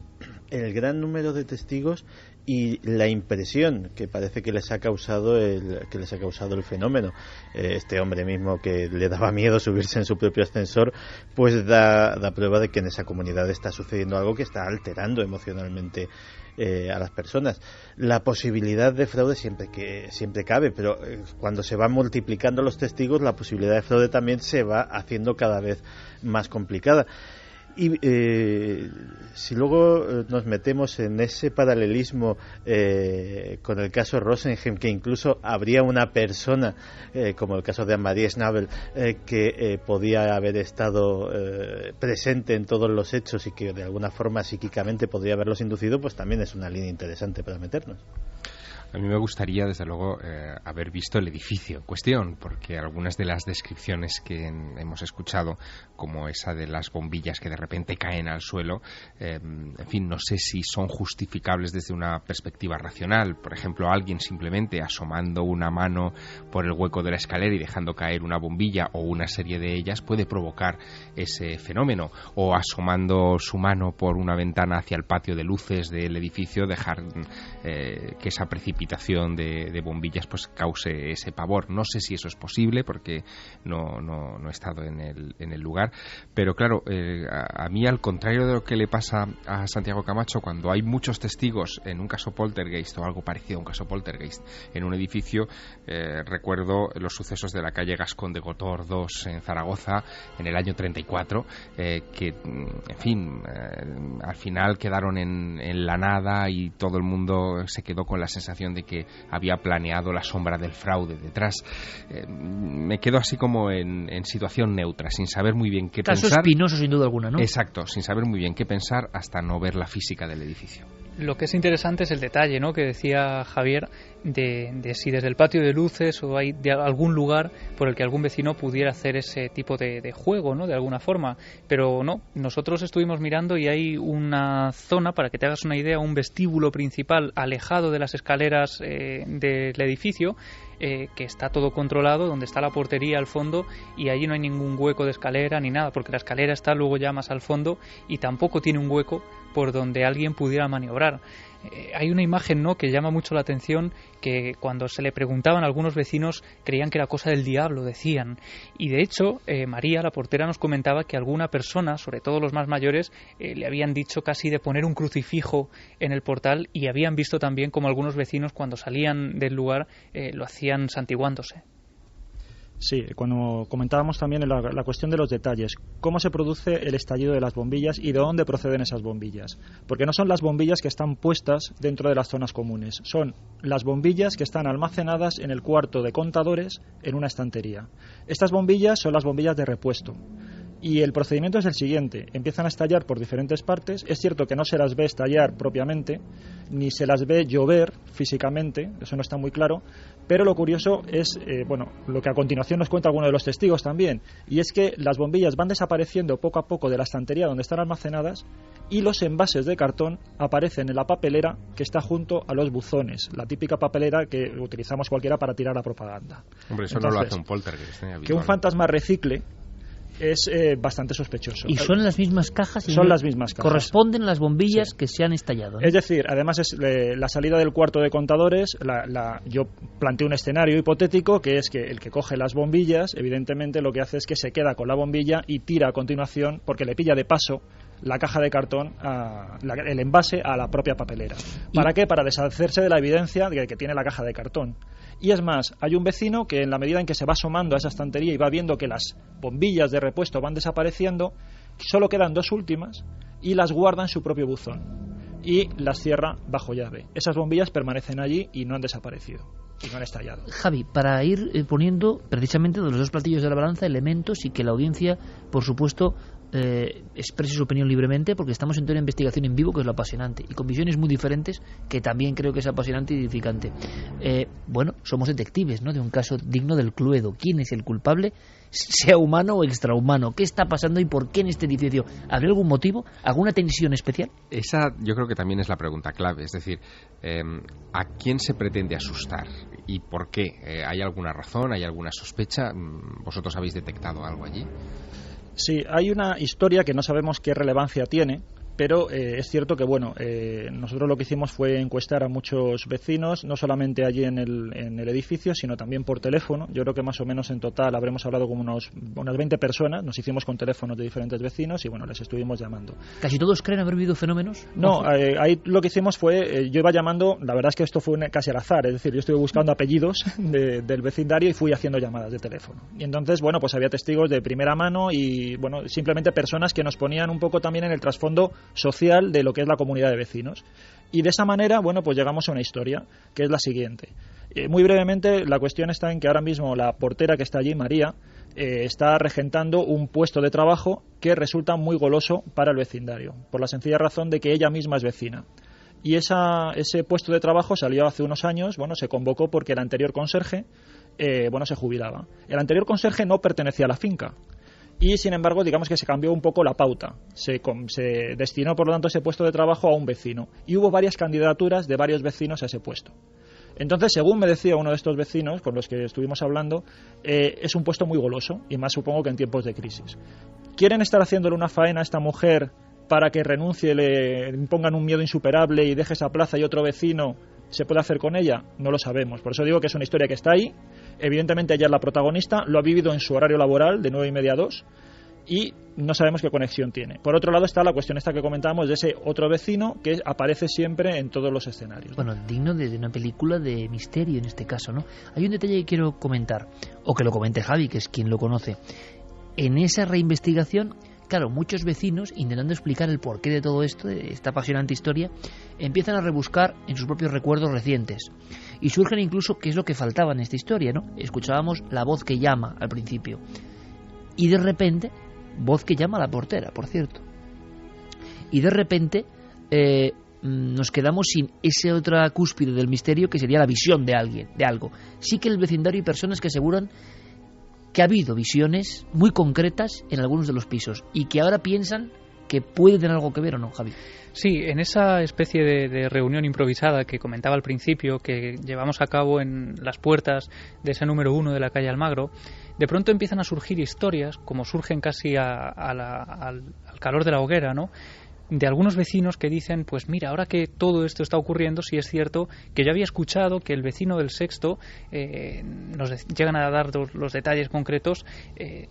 el gran número de testigos y la impresión que parece que les ha causado el fenómeno. Este hombre mismo, que le daba miedo subirse en su propio ascensor, pues da prueba de que en esa comunidad está sucediendo algo que está alterando emocionalmente a las personas. La posibilidad de fraude siempre cabe, pero cuando se van multiplicando los testigos, la posibilidad de fraude también se va haciendo cada vez más complicada. Y si luego nos metemos en ese paralelismo con el caso Rosenheim, que incluso habría una persona, como el caso de Anne-Marie Schnabel, que podía haber estado presente en todos los hechos y que de alguna forma psíquicamente podría haberlos inducido, pues también es una línea interesante para meternos. A mí me gustaría, desde luego, haber visto el edificio en cuestión, porque algunas de las descripciones que hemos escuchado, como esa de las bombillas que de repente caen al suelo, en fin, no sé si son justificables desde una perspectiva racional. Por ejemplo, alguien simplemente asomando una mano por el hueco de la escalera y dejando caer una bombilla o una serie de ellas puede provocar ese fenómeno, o asomando su mano por una ventana hacia el patio de luces del edificio, dejar que esa precipitación de bombillas pues cause ese pavor. No sé si eso es posible porque no he estado en el lugar, pero claro, a mí, al contrario de lo que le pasa a Santiago Camacho, cuando hay muchos testigos en un caso poltergeist o algo parecido a un caso poltergeist en un edificio, recuerdo los sucesos de la calle Gascón de Gotor 2 en Zaragoza en el año 34, que en fin, al final quedaron en la nada y todo el mundo se quedó con la sensación de que había planeado la sombra del fraude detrás. Me quedo así como en situación neutra, sin saber muy bien qué pensar. Caso espinoso, sin duda alguna, ¿no? Exacto, sin saber muy bien qué pensar hasta no ver la física del edificio. Lo que es interesante es el detalle, ¿no?, que decía Javier, de si desde el patio de luces o hay de algún lugar por el que algún vecino pudiera hacer ese tipo de juego, ¿no?, de alguna forma. Pero no, nosotros estuvimos mirando y hay una zona, para que te hagas una idea, un vestíbulo principal alejado de las escaleras del edificio, que está todo controlado, donde está la portería al fondo, y allí no hay ningún hueco de escalera ni nada, porque la escalera está luego ya más al fondo y tampoco tiene un hueco por donde alguien pudiera maniobrar. Hay una imagen, ¿no?, que llama mucho la atención, que cuando se le preguntaban a algunos vecinos creían que era cosa del diablo, decían. Y de hecho, María, la portera, nos comentaba que alguna persona, sobre todo los más mayores, le habían dicho casi de poner un crucifijo en el portal, y habían visto también como algunos vecinos, cuando salían del lugar, lo hacían santiguándose. Sí, cuando comentábamos también la cuestión de los detalles, cómo se produce el estallido de las bombillas y de dónde proceden esas bombillas. Porque no son las bombillas que están puestas dentro de las zonas comunes, son las bombillas que están almacenadas en el cuarto de contadores en una estantería. Estas bombillas son las bombillas de repuesto. Y el procedimiento es el siguiente: empiezan a estallar por diferentes partes. Es cierto que no se las ve estallar propiamente, ni se las ve llover físicamente, eso no está muy claro, pero lo curioso es, lo que a continuación nos cuenta alguno de los testigos también, y es que las bombillas van desapareciendo poco a poco de la estantería donde están almacenadas, y los envases de cartón aparecen en la papelera que está junto a los buzones, la típica papelera que utilizamos cualquiera para tirar la propaganda. Hombre, eso entonces, no lo hace un poltergeist. Que un fantasma recicle es bastante sospechoso. ¿Y son las mismas cajas? Son las mismas cajas. ¿Corresponden las bombillas que se han estallado, ¿no? Es decir, además es la salida del cuarto de contadores, yo planteé un escenario hipotético que es que el que coge las bombillas, evidentemente lo que hace es que se queda con la bombilla y tira a continuación, porque le pilla de paso la caja de cartón, el envase a la propia papelera. ¿Para qué? Para deshacerse de la evidencia de que tiene la caja de cartón. Y es más, hay un vecino que en la medida en que se va asomando a esa estantería y va viendo que las bombillas de repuesto van desapareciendo, solo quedan 2 últimas y las guarda en su propio buzón y las cierra bajo llave. Esas bombillas permanecen allí y no han desaparecido y no han estallado. Javi, para ir poniendo precisamente de los dos platillos de la balanza elementos y que la audiencia, por supuesto, exprese su opinión libremente, porque estamos en toda una investigación en vivo que es lo apasionante y con visiones muy diferentes que también creo que es apasionante y edificante. Bueno, somos detectives, ¿no?, de un caso digno del Cluedo. ¿Quién es el culpable, sea humano o extrahumano? ¿Qué está pasando y por qué en este edificio? ¿Habría algún motivo? ¿Alguna tensión especial? Esa yo creo que también es la pregunta clave, es decir, ¿a quién se pretende asustar y por qué? ¿Hay alguna razón? ¿Hay alguna sospecha? ¿Vosotros habéis detectado algo allí? Sí, hay una historia que no sabemos qué relevancia tiene, pero es cierto que nosotros lo que hicimos fue encuestar a muchos vecinos, no solamente allí en el edificio, sino también por teléfono. Yo creo que más o menos en total habremos hablado con unas 20 personas, nos hicimos con teléfonos de diferentes vecinos y les estuvimos llamando. ¿Casi todos creen haber vivido fenómenos? No, ahí lo que hicimos fue, yo iba llamando, la verdad es que esto fue casi al azar, es decir, yo estuve buscando apellidos del vecindario y fui haciendo llamadas de teléfono. Y entonces, pues había testigos de primera mano y, simplemente personas que nos ponían un poco también en el trasfondo social de lo que es la comunidad de vecinos. Y de esa manera, pues llegamos a una historia, que es la siguiente. Muy brevemente, la cuestión está en que ahora mismo la portera que está allí, María, está regentando un puesto de trabajo que resulta muy goloso para el vecindario, por la sencilla razón de que ella misma es vecina. Y ese puesto de trabajo salió hace unos años, se convocó porque el anterior conserje, se jubilaba. El anterior conserje no pertenecía a la finca. Y, sin embargo, digamos que se cambió un poco la pauta. Se destinó, por lo tanto, ese puesto de trabajo a un vecino. Y hubo varias candidaturas de varios vecinos a ese puesto. Entonces, según me decía uno de estos vecinos con los que estuvimos hablando, es un puesto muy goloso, y más supongo que en tiempos de crisis. ¿Quieren estar haciéndole una faena a esta mujer para que renuncie, le impongan un miedo insuperable y deje esa plaza y otro vecino se puede hacer con ella? No lo sabemos. Por eso digo que es una historia que está ahí. Evidentemente ella es la protagonista, lo ha vivido en su horario laboral de 9:30 a 2 y no sabemos qué conexión tiene. Por otro lado está la cuestión esta que comentábamos de ese otro vecino que aparece siempre en todos los escenarios. Bueno, digno de una película de misterio en este caso, ¿no? Hay un detalle que quiero comentar, o que lo comente Javi, que es quien lo conoce. En esa reinvestigación, claro, muchos vecinos, intentando explicar el porqué de todo esto, de esta apasionante historia, empiezan a rebuscar en sus propios recuerdos recientes. Y surgen incluso qué es lo que faltaba en esta historia, ¿no? Escuchábamos la voz que llama al principio. Y de repente, voz que llama a la portera, por cierto. Y de repente nos quedamos sin esa otra cúspide del misterio que sería la visión de alguien, de algo. Sí que en el vecindario hay personas que aseguran que ha habido visiones muy concretas en algunos de los pisos y que ahora piensan que puede tener algo que ver o no, Javi. Sí, en esa especie de reunión improvisada que comentaba al principio, que llevamos a cabo en las puertas de ese número 1 de la calle Almagro, de pronto empiezan a surgir historias, como surgen casi al calor de la hoguera, ¿no?, de algunos vecinos que dicen, pues mira, ahora que todo esto está ocurriendo, sí es cierto que yo había escuchado que el vecino del sexto, nos llegan a dar los detalles concretos,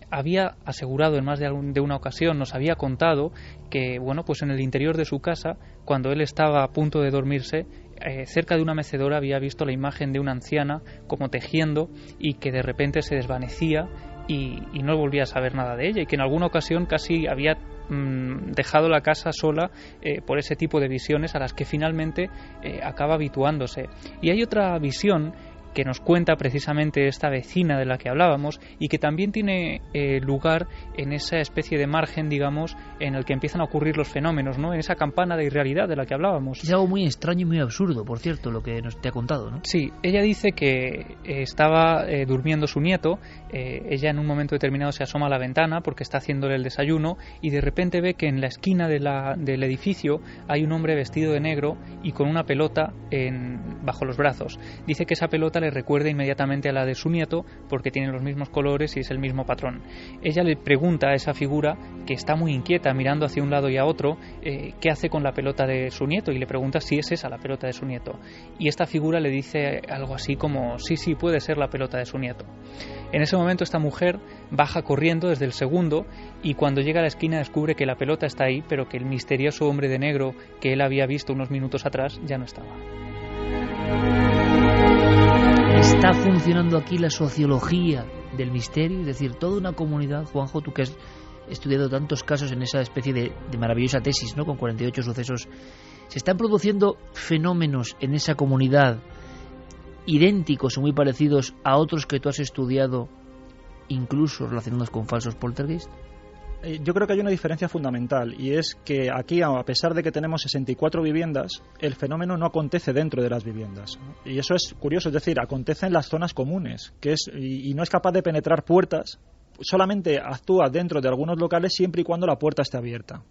había asegurado en más de una ocasión, nos había contado que, pues en el interior de su casa, cuando él estaba a punto de dormirse, cerca de una mecedora había visto la imagen de una anciana como tejiendo y que de repente se desvanecía y no volvía a saber nada de ella, y que en alguna ocasión casi había dejado la casa sola por ese tipo de visiones a las que finalmente acaba habituándose. Y hay otra visión que nos cuenta precisamente esta vecina de la que hablábamos y que también tiene lugar en esa especie de margen, digamos, en el que empiezan a ocurrir los fenómenos, ¿no?, en esa campana de irrealidad de la que hablábamos. Es algo muy extraño y muy absurdo, por cierto, lo que te ha contado, ¿no? Sí, ella dice que estaba durmiendo su nieto, ella en un momento determinado se asoma a la ventana porque está haciéndole el desayuno y de repente ve que en la esquina del edificio hay un hombre vestido de negro y con una pelota bajo los brazos. Dice que esa pelota le recuerda inmediatamente a la de su nieto porque tienen los mismos colores y es el mismo patrón. Ella le pregunta a esa figura, que está muy inquieta mirando hacia un lado y a otro, qué hace con la pelota de su nieto, y le pregunta si es esa la pelota de su nieto. Y esta figura le dice algo así como: sí, puede ser la pelota de su nieto. En ese momento esta mujer baja corriendo desde el segundo y cuando llega a la esquina descubre que la pelota está ahí, pero que el misterioso hombre de negro que él había visto unos minutos atrás ya no estaba. Está funcionando aquí la sociología del misterio, es decir, toda una comunidad, Juanjo, tú que has estudiado tantos casos en esa especie de maravillosa tesis, ¿no?, con 48 sucesos, se están produciendo fenómenos en esa comunidad idénticos o muy parecidos a otros que tú has estudiado, incluso relacionados con falsos poltergeist. Yo creo que hay una diferencia fundamental, y es que aquí, a pesar de que tenemos 64 viviendas, el fenómeno no acontece dentro de las viviendas, ¿no? Y eso es curioso, es decir, acontece en las zonas comunes, y no es capaz de penetrar puertas, solamente actúa dentro de algunos locales siempre y cuando la puerta esté abierta,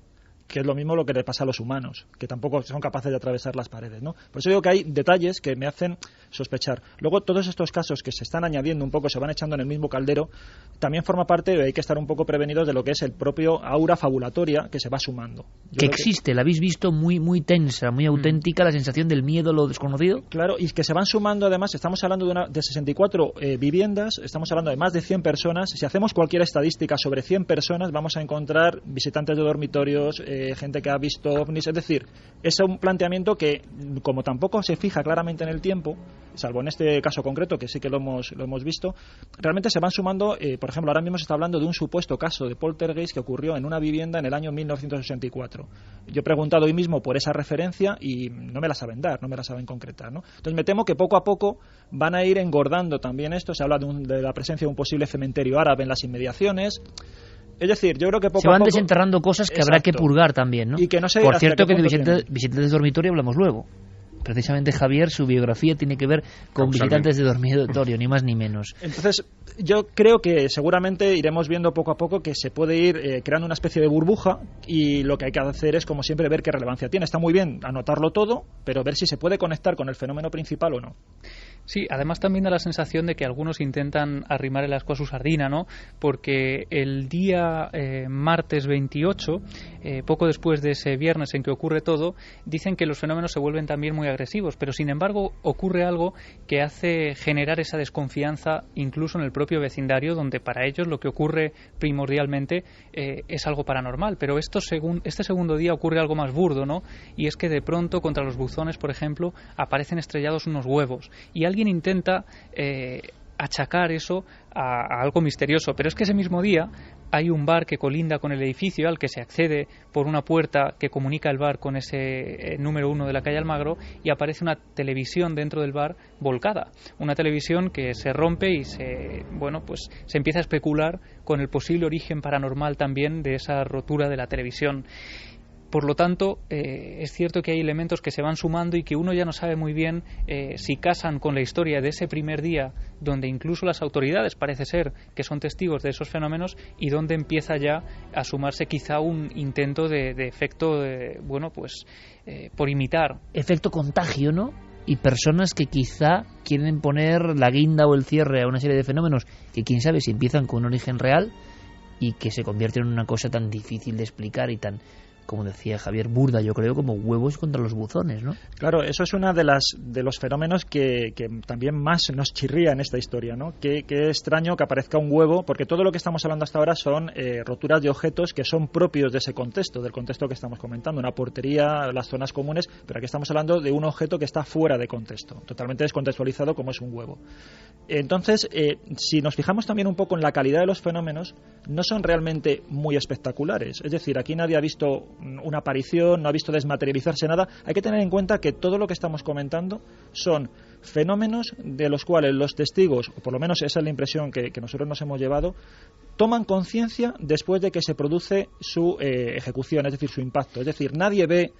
que es lo mismo lo que le pasa a los humanos, que tampoco son capaces de atravesar las paredes, ¿no? Por eso digo que hay detalles que me hacen sospechar. Luego, todos estos casos que se están añadiendo un poco, se van echando en el mismo caldero, también forma parte, hay que estar un poco prevenidos de lo que es el propio aura fabulatoria que se va sumando. Que existe, la habéis visto muy tensa, muy auténtica, la sensación del miedo, lo desconocido. Claro, y que se van sumando además, estamos hablando de 64 viviendas, estamos hablando de más de 100 personas. Si hacemos cualquier estadística sobre 100 personas, vamos a encontrar visitantes de dormitorios, gente que ha visto ovnis, es decir, es un planteamiento que, como tampoco se fija claramente en el tiempo, salvo en este caso concreto, que sí que lo hemos visto, realmente se van sumando. Por ejemplo, ahora mismo se está hablando de un supuesto caso de poltergeist que ocurrió en una vivienda en el año 1964. Yo he preguntado hoy mismo por esa referencia y no me la saben dar, no me la saben concretar, ¿no? Entonces me temo que poco a poco van a ir engordando también esto. Se habla de la presencia de un posible cementerio árabe en las inmediaciones. Es decir, yo creo que poco se van a poco desenterrando cosas que habrá que purgar también, ¿no? Y que no sé. Por cierto, que de visitantes de dormitorio hablamos luego. Precisamente, Javier, su biografía tiene que ver con visitantes de dormitorio, ni más ni menos. Entonces, yo creo que seguramente iremos viendo poco a poco que se puede ir creando una especie de burbuja, y lo que hay que hacer es, como siempre, ver qué relevancia tiene. Está muy bien anotarlo todo, pero ver si se puede conectar con el fenómeno principal o no. Sí, además también da la sensación de que algunos intentan arrimar el ascua a su sardina, ¿no? Porque el día martes 28, poco después de ese viernes en que ocurre todo, dicen que los fenómenos se vuelven también muy agresivos, pero sin embargo ocurre algo que hace generar esa desconfianza incluso en el propio vecindario, donde para ellos lo que ocurre primordialmente es algo paranormal. Pero este segundo día ocurre algo más burdo, ¿no? Y es que de pronto contra los buzones, por ejemplo, aparecen estrellados unos huevos, y alguien intenta achacar eso a algo misterioso, pero es que ese mismo día hay un bar que colinda con el edificio al que se accede por una puerta que comunica el bar con ese número 1 de la calle Almagro, y aparece una televisión dentro del bar volcada, una televisión que se rompe y se empieza a especular con el posible origen paranormal también de esa rotura de la televisión. Por lo tanto, es cierto que hay elementos que se van sumando y que uno ya no sabe muy bien si casan con la historia de ese primer día, donde incluso las autoridades parece ser que son testigos de esos fenómenos, y donde empieza ya a sumarse quizá un intento de efecto, por imitar. Efecto contagio, ¿no? Y personas que quizá quieren poner la guinda o el cierre a una serie de fenómenos que quién sabe si empiezan con un origen real y que se convierten en una cosa tan difícil de explicar y tan, como decía Javier, burda, yo creo, como huevos contra los buzones, ¿no? Claro, eso es una de los fenómenos que también más nos chirría en esta historia, ¿no? Qué extraño que aparezca un huevo, porque todo lo que estamos hablando hasta ahora son roturas de objetos que son propios de ese contexto, del contexto que estamos comentando, una portería, las zonas comunes, pero aquí estamos hablando de un objeto que está fuera de contexto, totalmente descontextualizado, como es un huevo. Entonces, si nos fijamos también un poco en la calidad de los fenómenos, no son realmente muy espectaculares. Es decir, aquí nadie ha visto una aparición, no ha visto desmaterializarse nada. Hay que tener en cuenta que todo lo que estamos comentando son fenómenos de los cuales los testigos, o por lo menos esa es la impresión que nosotros nos hemos llevado, toman conciencia después de que se produce su ejecución, es decir, su impacto. Es decir, nadie ve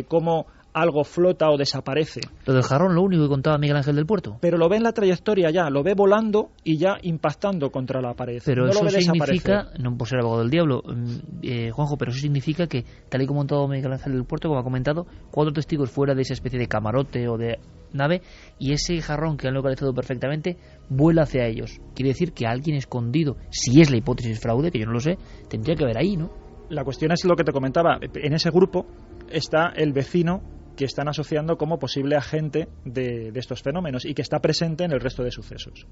cómo algo flota o desaparece. Lo del jarrón, lo único que contaba Miguel Ángel del Puerto. Pero lo ve en la trayectoria ya, lo ve volando y ya impactando contra la pared. Pero no eso lo ve significa, no por ser abogado del diablo, Juanjo, pero eso significa que, tal y como ha contado Miguel Ángel del Puerto, como ha comentado, 4 testigos fuera de esa especie de camarote o de nave, y ese jarrón que han localizado perfectamente vuela hacia ellos. Quiere decir que alguien escondido, si es la hipótesis fraude, que yo no lo sé, tendría que haber ahí, ¿no? La cuestión es lo que te comentaba. En ese grupo está el vecino que están asociando como posible agente de estos fenómenos y que está presente en el resto de sucesos.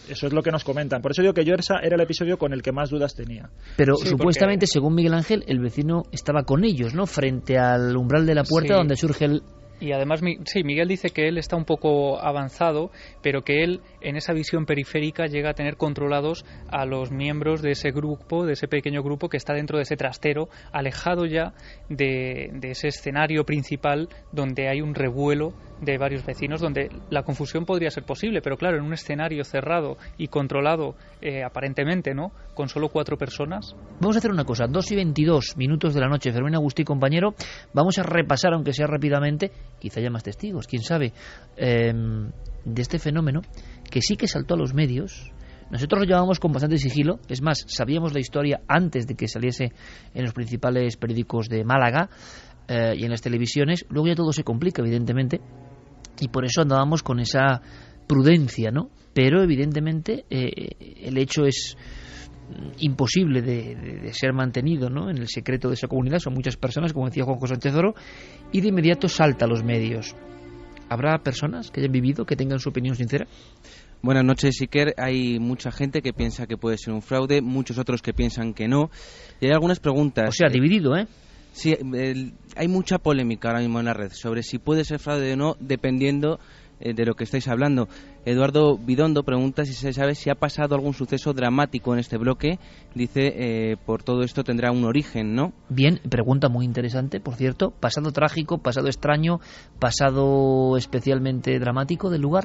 Eso es lo que nos comentan. Por eso digo que yo era el episodio con el que más dudas tenía. Pero sí, supuestamente, según Miguel Ángel, el vecino estaba con ellos, ¿no? Frente al umbral de la puerta, sí, donde surge el... Y además, sí, Miguel dice que él está un poco avanzado, pero que él, en esa visión periférica, llega a tener controlados a los miembros de ese grupo, de ese pequeño grupo que está dentro de ese trastero, alejado ya de ese escenario principal donde hay un revuelo de varios vecinos, donde la confusión podría ser posible, pero claro, en un escenario cerrado y controlado, aparentemente, ¿no?, con solo 4 personas. Vamos a hacer una cosa, 2:22 de la noche, Fermín Agustí, compañero, vamos a repasar, aunque sea rápidamente, quizá haya más testigos, quién sabe, de este fenómeno que sí que saltó a los medios. Nosotros lo llevábamos con bastante sigilo, es más, sabíamos la historia antes de que saliese en los principales periódicos de Málaga y en las televisiones. Luego ya todo se complica, evidentemente, y por eso andábamos con esa prudencia, ¿no? Pero evidentemente el hecho es imposible de ser mantenido, ¿no?, en el secreto de esa comunidad. Son muchas personas, como decía Juanjo Sánchez Oro, y de inmediato salta a los medios. ¿Habrá personas que hayan vivido, que tengan su opinión sincera? Buenas noches, Iker. Hay mucha gente que piensa que puede ser un fraude, muchos otros que piensan que no, y hay algunas preguntas. O sea, dividido, ¿eh? Sí, hay mucha polémica ahora mismo en la red sobre si puede ser fraude o no, dependiendo de lo que estáis hablando. Eduardo Bidondo pregunta si se sabe si ha pasado algún suceso dramático en este bloque. Dice, por todo esto tendrá un origen, ¿no? Bien, pregunta muy interesante, por cierto. ¿Pasado trágico, pasado extraño, pasado especialmente dramático del lugar?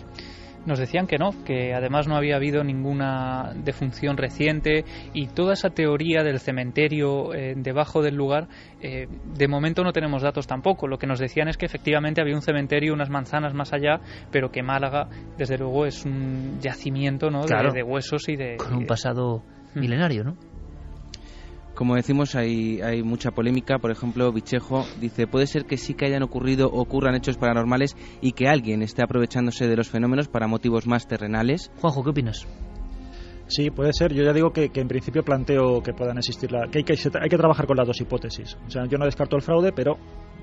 Nos decían que no, que además no había habido ninguna defunción reciente, y toda esa teoría del cementerio debajo del lugar, de momento no tenemos datos tampoco. Lo que nos decían es que efectivamente había un cementerio unas manzanas más allá, pero que Málaga, desde luego, es un yacimiento, ¿no?, claro, de huesos y de... Con un pasado milenario, ¿no? Como decimos, hay mucha polémica. Por ejemplo, Vichejo dice, puede ser que sí que hayan ocurran hechos paranormales y que alguien esté aprovechándose de los fenómenos para motivos más terrenales. Juanjo, ¿qué opinas? Sí, puede ser. Yo ya digo que en principio planteo que puedan existir, que hay que trabajar con las dos hipótesis. O sea, yo no descarto el fraude, pero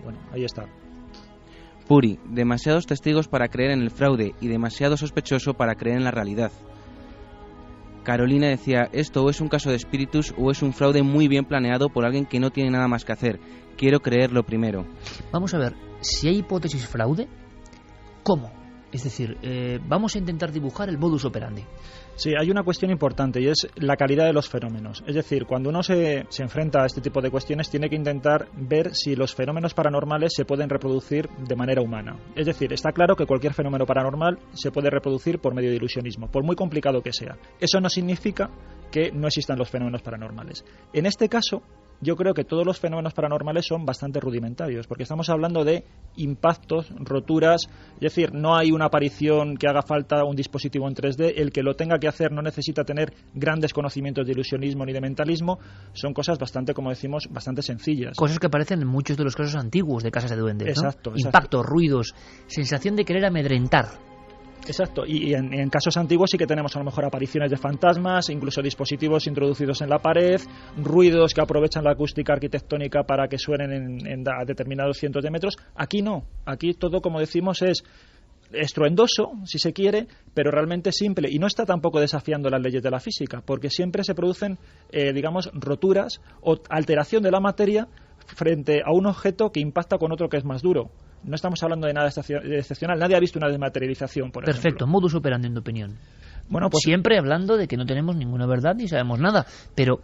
bueno, ahí está. Puri, demasiados testigos para creer en el fraude y demasiado sospechoso para creer en la realidad. Carolina decía, esto o es un caso de espíritus o es un fraude muy bien planeado por alguien que no tiene nada más que hacer. Quiero creerlo primero. Vamos a ver, si hay hipótesis fraude, ¿cómo? Es decir, vamos a intentar dibujar el modus operandi. Sí, hay una cuestión importante y es la calidad de los fenómenos. Es decir, cuando uno se enfrenta a este tipo de cuestiones, tiene que intentar ver si los fenómenos paranormales se pueden reproducir de manera humana. Es decir, está claro que cualquier fenómeno paranormal se puede reproducir por medio de ilusionismo, por muy complicado que sea. Eso no significa que no existan los fenómenos paranormales. En este caso, yo creo que todos los fenómenos paranormales son bastante rudimentarios, porque estamos hablando de impactos, roturas, es decir, no hay una aparición que haga falta un dispositivo en 3D, el que lo tenga que hacer no necesita tener grandes conocimientos de ilusionismo ni de mentalismo, son cosas bastante, como decimos, bastante sencillas. Cosas que aparecen en muchos de los casos antiguos de casas de duendes, ¿no? Exacto. Impactos, ruidos, sensación de querer amedrentar. Exacto, y en casos antiguos sí que tenemos a lo mejor apariciones de fantasmas, incluso dispositivos introducidos en la pared, ruidos que aprovechan la acústica arquitectónica para que suenen a determinados cientos de metros. Aquí no, aquí todo, como decimos, es estruendoso, si se quiere, pero realmente simple, y no está tampoco desafiando las leyes de la física, porque siempre se producen, digamos, roturas o alteración de la materia frente a un objeto que impacta con otro que es más duro. No estamos hablando de nada excepcional. Nadie ha visto una desmaterialización, por ejemplo. Perfecto, modus operandi en tu opinión. Bueno, pues siempre hablando de que no tenemos ninguna verdad ni sabemos nada, pero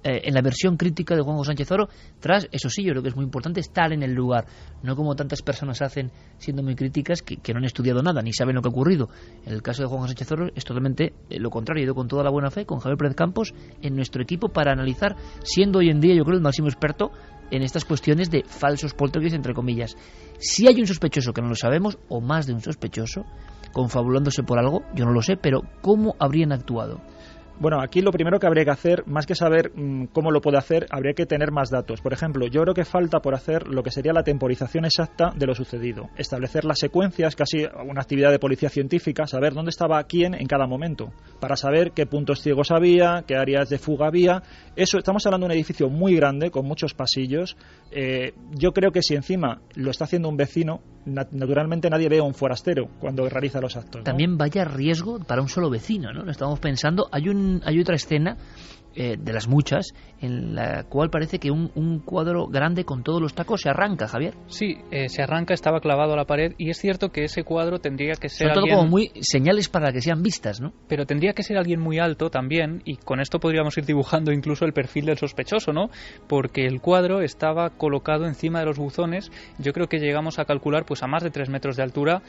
en la versión crítica de Juanjo Sánchez Oro, tras, eso sí, yo creo que es muy importante estar en el lugar, no como tantas personas hacen siendo muy críticas que no han estudiado nada ni saben lo que ha ocurrido. En el caso de Juanjo Sánchez Oro es totalmente lo contrario. He ido con toda la buena fe con Javier Pérez Campos en nuestro equipo para analizar, siendo hoy en día yo creo el máximo experto en estas cuestiones de falsos poltergeist, entre comillas. Si hay un sospechoso que no lo sabemos, o más de un sospechoso, confabulándose por algo, yo no lo sé, pero ¿cómo habrían actuado? Bueno, aquí lo primero que habría que hacer, más que saber cómo lo puede hacer, habría que tener más datos. Por ejemplo, yo creo que falta por hacer lo que sería la temporización exacta de lo sucedido. Establecer las secuencias, casi una actividad de policía científica, saber dónde estaba quién en cada momento, para saber qué puntos ciegos había, qué áreas de fuga había. Eso, estamos hablando de un edificio muy grande, con muchos pasillos. Yo creo que si encima lo está haciendo un vecino, naturalmente nadie ve a un forastero cuando realiza los actos, ¿no? También vaya riesgo para un solo vecino, ¿no? Estamos pensando, hay otra escena de las muchas en la cual parece que un cuadro grande con todos los tacos se arranca, Javier. Sí, se arranca, estaba clavado a la pared, y es cierto que ese cuadro tendría que ser son todo como muy señales para que sean vistas, ¿no? Pero tendría que ser alguien muy alto también, y con esto podríamos ir dibujando incluso el perfil del sospechoso, ¿no? Porque el cuadro estaba colocado encima de los buzones. Yo creo que llegamos a calcular pues a más de 3 metros de altura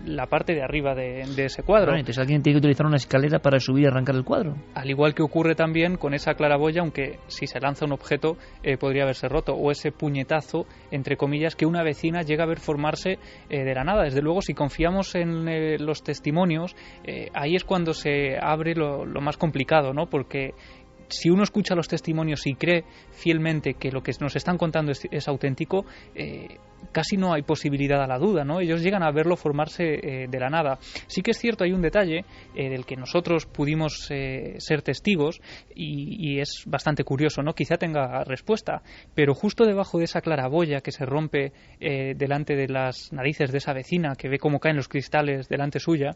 la parte de arriba de ese cuadro. Bueno, entonces alguien tiene que utilizar una escalera para subir y arrancar el cuadro. Al igual que ocurre también con esa claraboya, aunque si se lanza un objeto podría haberse roto, o ese puñetazo, entre comillas, que una vecina llega a ver formarse de la nada. Desde luego, si confiamos en los testimonios, ahí es cuando se abre lo más complicado, ¿no? Porque si uno escucha los testimonios y cree fielmente que lo que nos están contando es auténtico, casi no hay posibilidad a la duda, ¿no? Ellos llegan a verlo formarse de la nada. Sí que es cierto, hay un detalle del que nosotros pudimos ser testigos y es bastante curioso, ¿no? Quizá tenga respuesta, pero justo debajo de esa claraboya que se rompe delante de las narices de esa vecina, que ve cómo caen los cristales delante suya,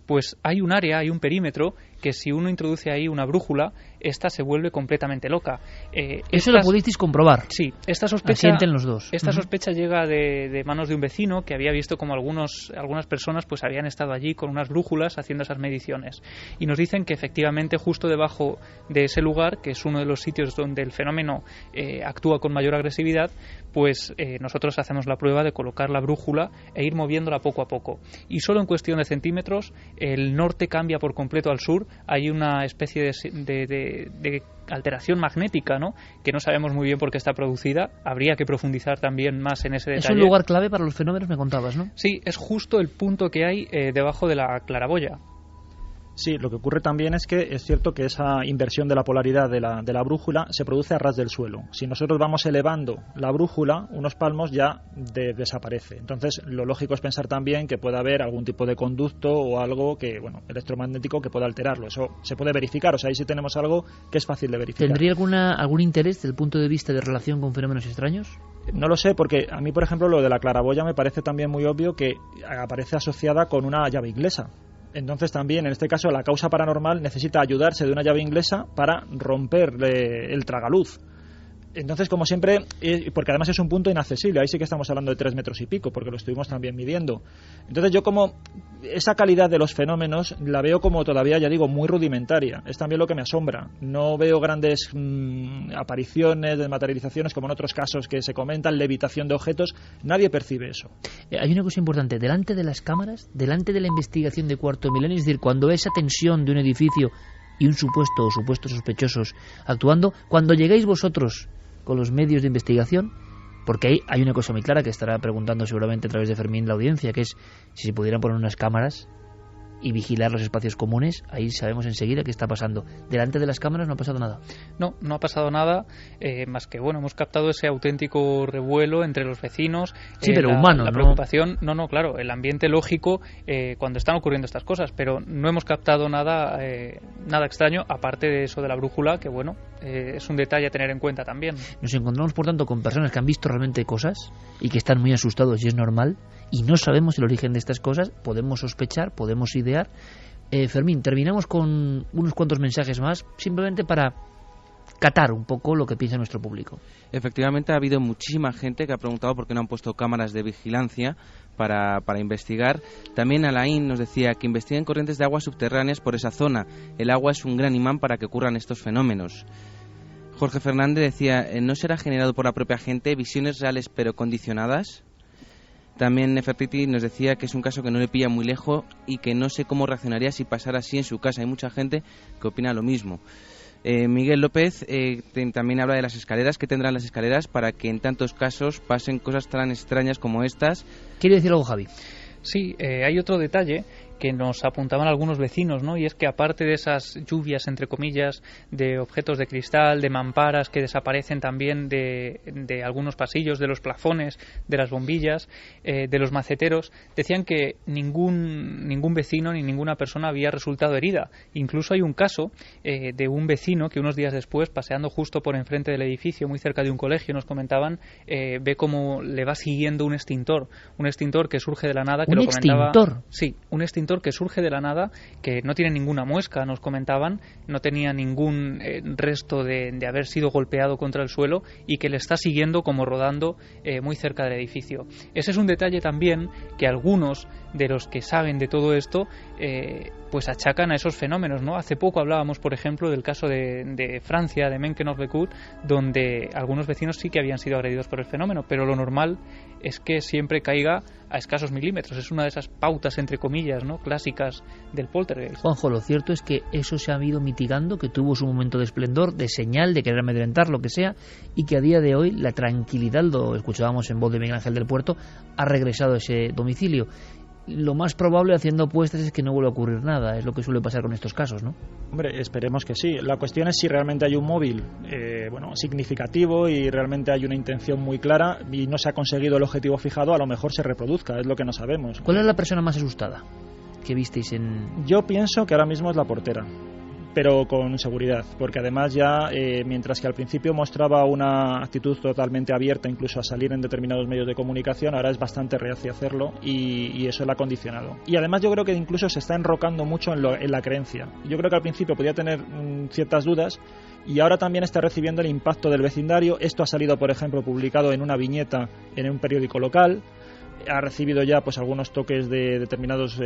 pues hay un área, hay un perímetro que si uno introduce ahí una brújula, esta se vuelve completamente loca. Eso lo pudisteis comprobar. Sí, esta sospecha, asienten los dos. Esta sospecha llega de manos de un vecino que había visto como algunas personas pues habían estado allí con unas brújulas haciendo esas mediciones, y nos dicen que efectivamente justo debajo de ese lugar, que es uno de los sitios donde el fenómeno actúa con mayor agresividad, pues nosotros hacemos la prueba de colocar la brújula e ir moviéndola poco a poco, y solo en cuestión de centímetros el norte cambia por completo al sur. Hay una especie de alteración magnética, ¿no?, que no sabemos muy bien por qué está producida. Habría que profundizar también más en ese detalle. Es un lugar clave para los fenómenos, me contabas, ¿no? Sí, es justo el punto que hay debajo de la claraboya. Sí, lo que ocurre también es que es cierto que esa inversión de la polaridad de la brújula se produce a ras del suelo. Si nosotros vamos elevando la brújula unos palmos, ya desaparece. Entonces, lo lógico es pensar también que puede haber algún tipo de conducto o algo que, electromagnético que pueda alterarlo. Eso se puede verificar, o sea, ahí sí tenemos algo que es fácil de verificar. ¿Tendría algún interés desde el punto de vista de relación con fenómenos extraños? No lo sé, porque a mí, por ejemplo, lo de la claraboya me parece también muy obvio que aparece asociada con una llave inglesa. Entonces también, en este caso, la causa paranormal necesita ayudarse de una llave inglesa para romper el tragaluz. Entonces, como siempre, porque además es un punto inaccesible, ahí sí que estamos hablando de 3 metros y pico, porque lo estuvimos también midiendo. Entonces yo, como esa calidad de los fenómenos la veo como todavía, ya digo, muy rudimentaria. Es también lo que me asombra. No veo grandes apariciones, desmaterializaciones, como en otros casos que se comentan, levitación de objetos. Nadie percibe eso. Hay una cosa importante, delante de las cámaras, delante de la investigación de Cuarto Milenio, es decir, cuando esa tensión de un edificio y un supuesto o supuestos sospechosos actuando, cuando llegáis vosotros con los medios de investigación, porque ahí hay una cosa muy clara que estará preguntando seguramente a través de Fermín la audiencia, que es si se pudieran poner unas cámaras y vigilar los espacios comunes, ahí sabemos enseguida qué está pasando. Delante de las cámaras no ha pasado nada. No ha pasado nada, más que, hemos captado ese auténtico revuelo entre los vecinos. Sí, pero humano, la preocupación, claro, el ambiente lógico cuando están ocurriendo estas cosas, pero no hemos captado nada extraño, aparte de eso de la brújula, que es un detalle a tener en cuenta también. Nos encontramos, por tanto, con personas que han visto realmente cosas y que están muy asustados, y es normal, y no sabemos el origen de estas cosas. Podemos sospechar, podemos idear. Fermín, terminamos con unos cuantos mensajes más, simplemente para catar un poco lo que piensa nuestro público. Efectivamente, ha habido muchísima gente que ha preguntado por qué no han puesto cámaras de vigilancia para investigar. También Alain nos decía que investiguen corrientes de aguas subterráneas por esa zona. El agua es un gran imán para que ocurran estos fenómenos. Jorge Fernández decía, ¿no será generado por la propia gente visiones reales pero condicionadas? También Nefertiti nos decía que es un caso que no le pilla muy lejos y que no sé cómo reaccionaría si pasara así en su casa. Hay mucha gente que opina lo mismo. Miguel López también habla de las escaleras. ¿Qué tendrán las escaleras para que en tantos casos pasen cosas tan extrañas como estas? ¿Quiere decir algo, Javi? Sí, hay otro detalle que nos apuntaban algunos vecinos, ¿no? Y es que aparte de esas lluvias, entre comillas, de objetos de cristal, de mamparas que desaparecen también de algunos pasillos, de los plafones, de las bombillas, de los maceteros, decían que ningún vecino ni ninguna persona había resultado herida. Incluso hay un caso de un vecino que unos días después, paseando justo por enfrente del edificio, muy cerca de un colegio, nos comentaban, ve cómo le va siguiendo un extintor que surge de la nada, que ¿Un lo comentaba. extintor? Sí, un extintor que surge de la nada, que no tiene ninguna muesca, nos comentaban, no tenía ningún resto de haber sido golpeado contra el suelo y que le está siguiendo como rodando muy cerca del edificio. Ese es un detalle también que algunos de los que saben de todo esto pues achacan a esos fenómenos, ¿no? Hace poco hablábamos, por ejemplo, del caso de Francia, de Menken-Off-Becut, donde algunos vecinos sí que habían sido agredidos por el fenómeno, pero lo normal es que siempre caiga a escasos milímetros. Es una de esas pautas, entre comillas, ¿no?, clásicas del poltergeist. Juanjo, lo cierto es que eso se ha ido mitigando, que tuvo su momento de esplendor, de señal, de querer amedrentar, lo que sea, y que a día de hoy la tranquilidad, lo escuchábamos en voz de Miguel Ángel del Puerto, ha regresado a ese domicilio. Lo más probable, haciendo apuestas, es que no vuelva a ocurrir nada. Es lo que suele pasar con estos casos, ¿no? Hombre, esperemos que sí. La cuestión es si realmente hay un móvil significativo y realmente hay una intención muy clara y no se ha conseguido el objetivo fijado, a lo mejor se reproduzca, es lo que no sabemos. ¿Cuál es la persona más asustada que visteis en...? Yo pienso que ahora mismo es la portera, pero con seguridad, porque además ya, mientras que al principio mostraba una actitud totalmente abierta incluso a salir en determinados medios de comunicación, ahora es bastante reacia a hacerlo y eso le ha condicionado. Y además yo creo que incluso se está enrocando mucho en la creencia. Yo creo que al principio podía tener ciertas dudas y ahora también está recibiendo el impacto del vecindario. Esto ha salido, por ejemplo, publicado en una viñeta en un periódico local. Ha recibido ya pues algunos toques de determinados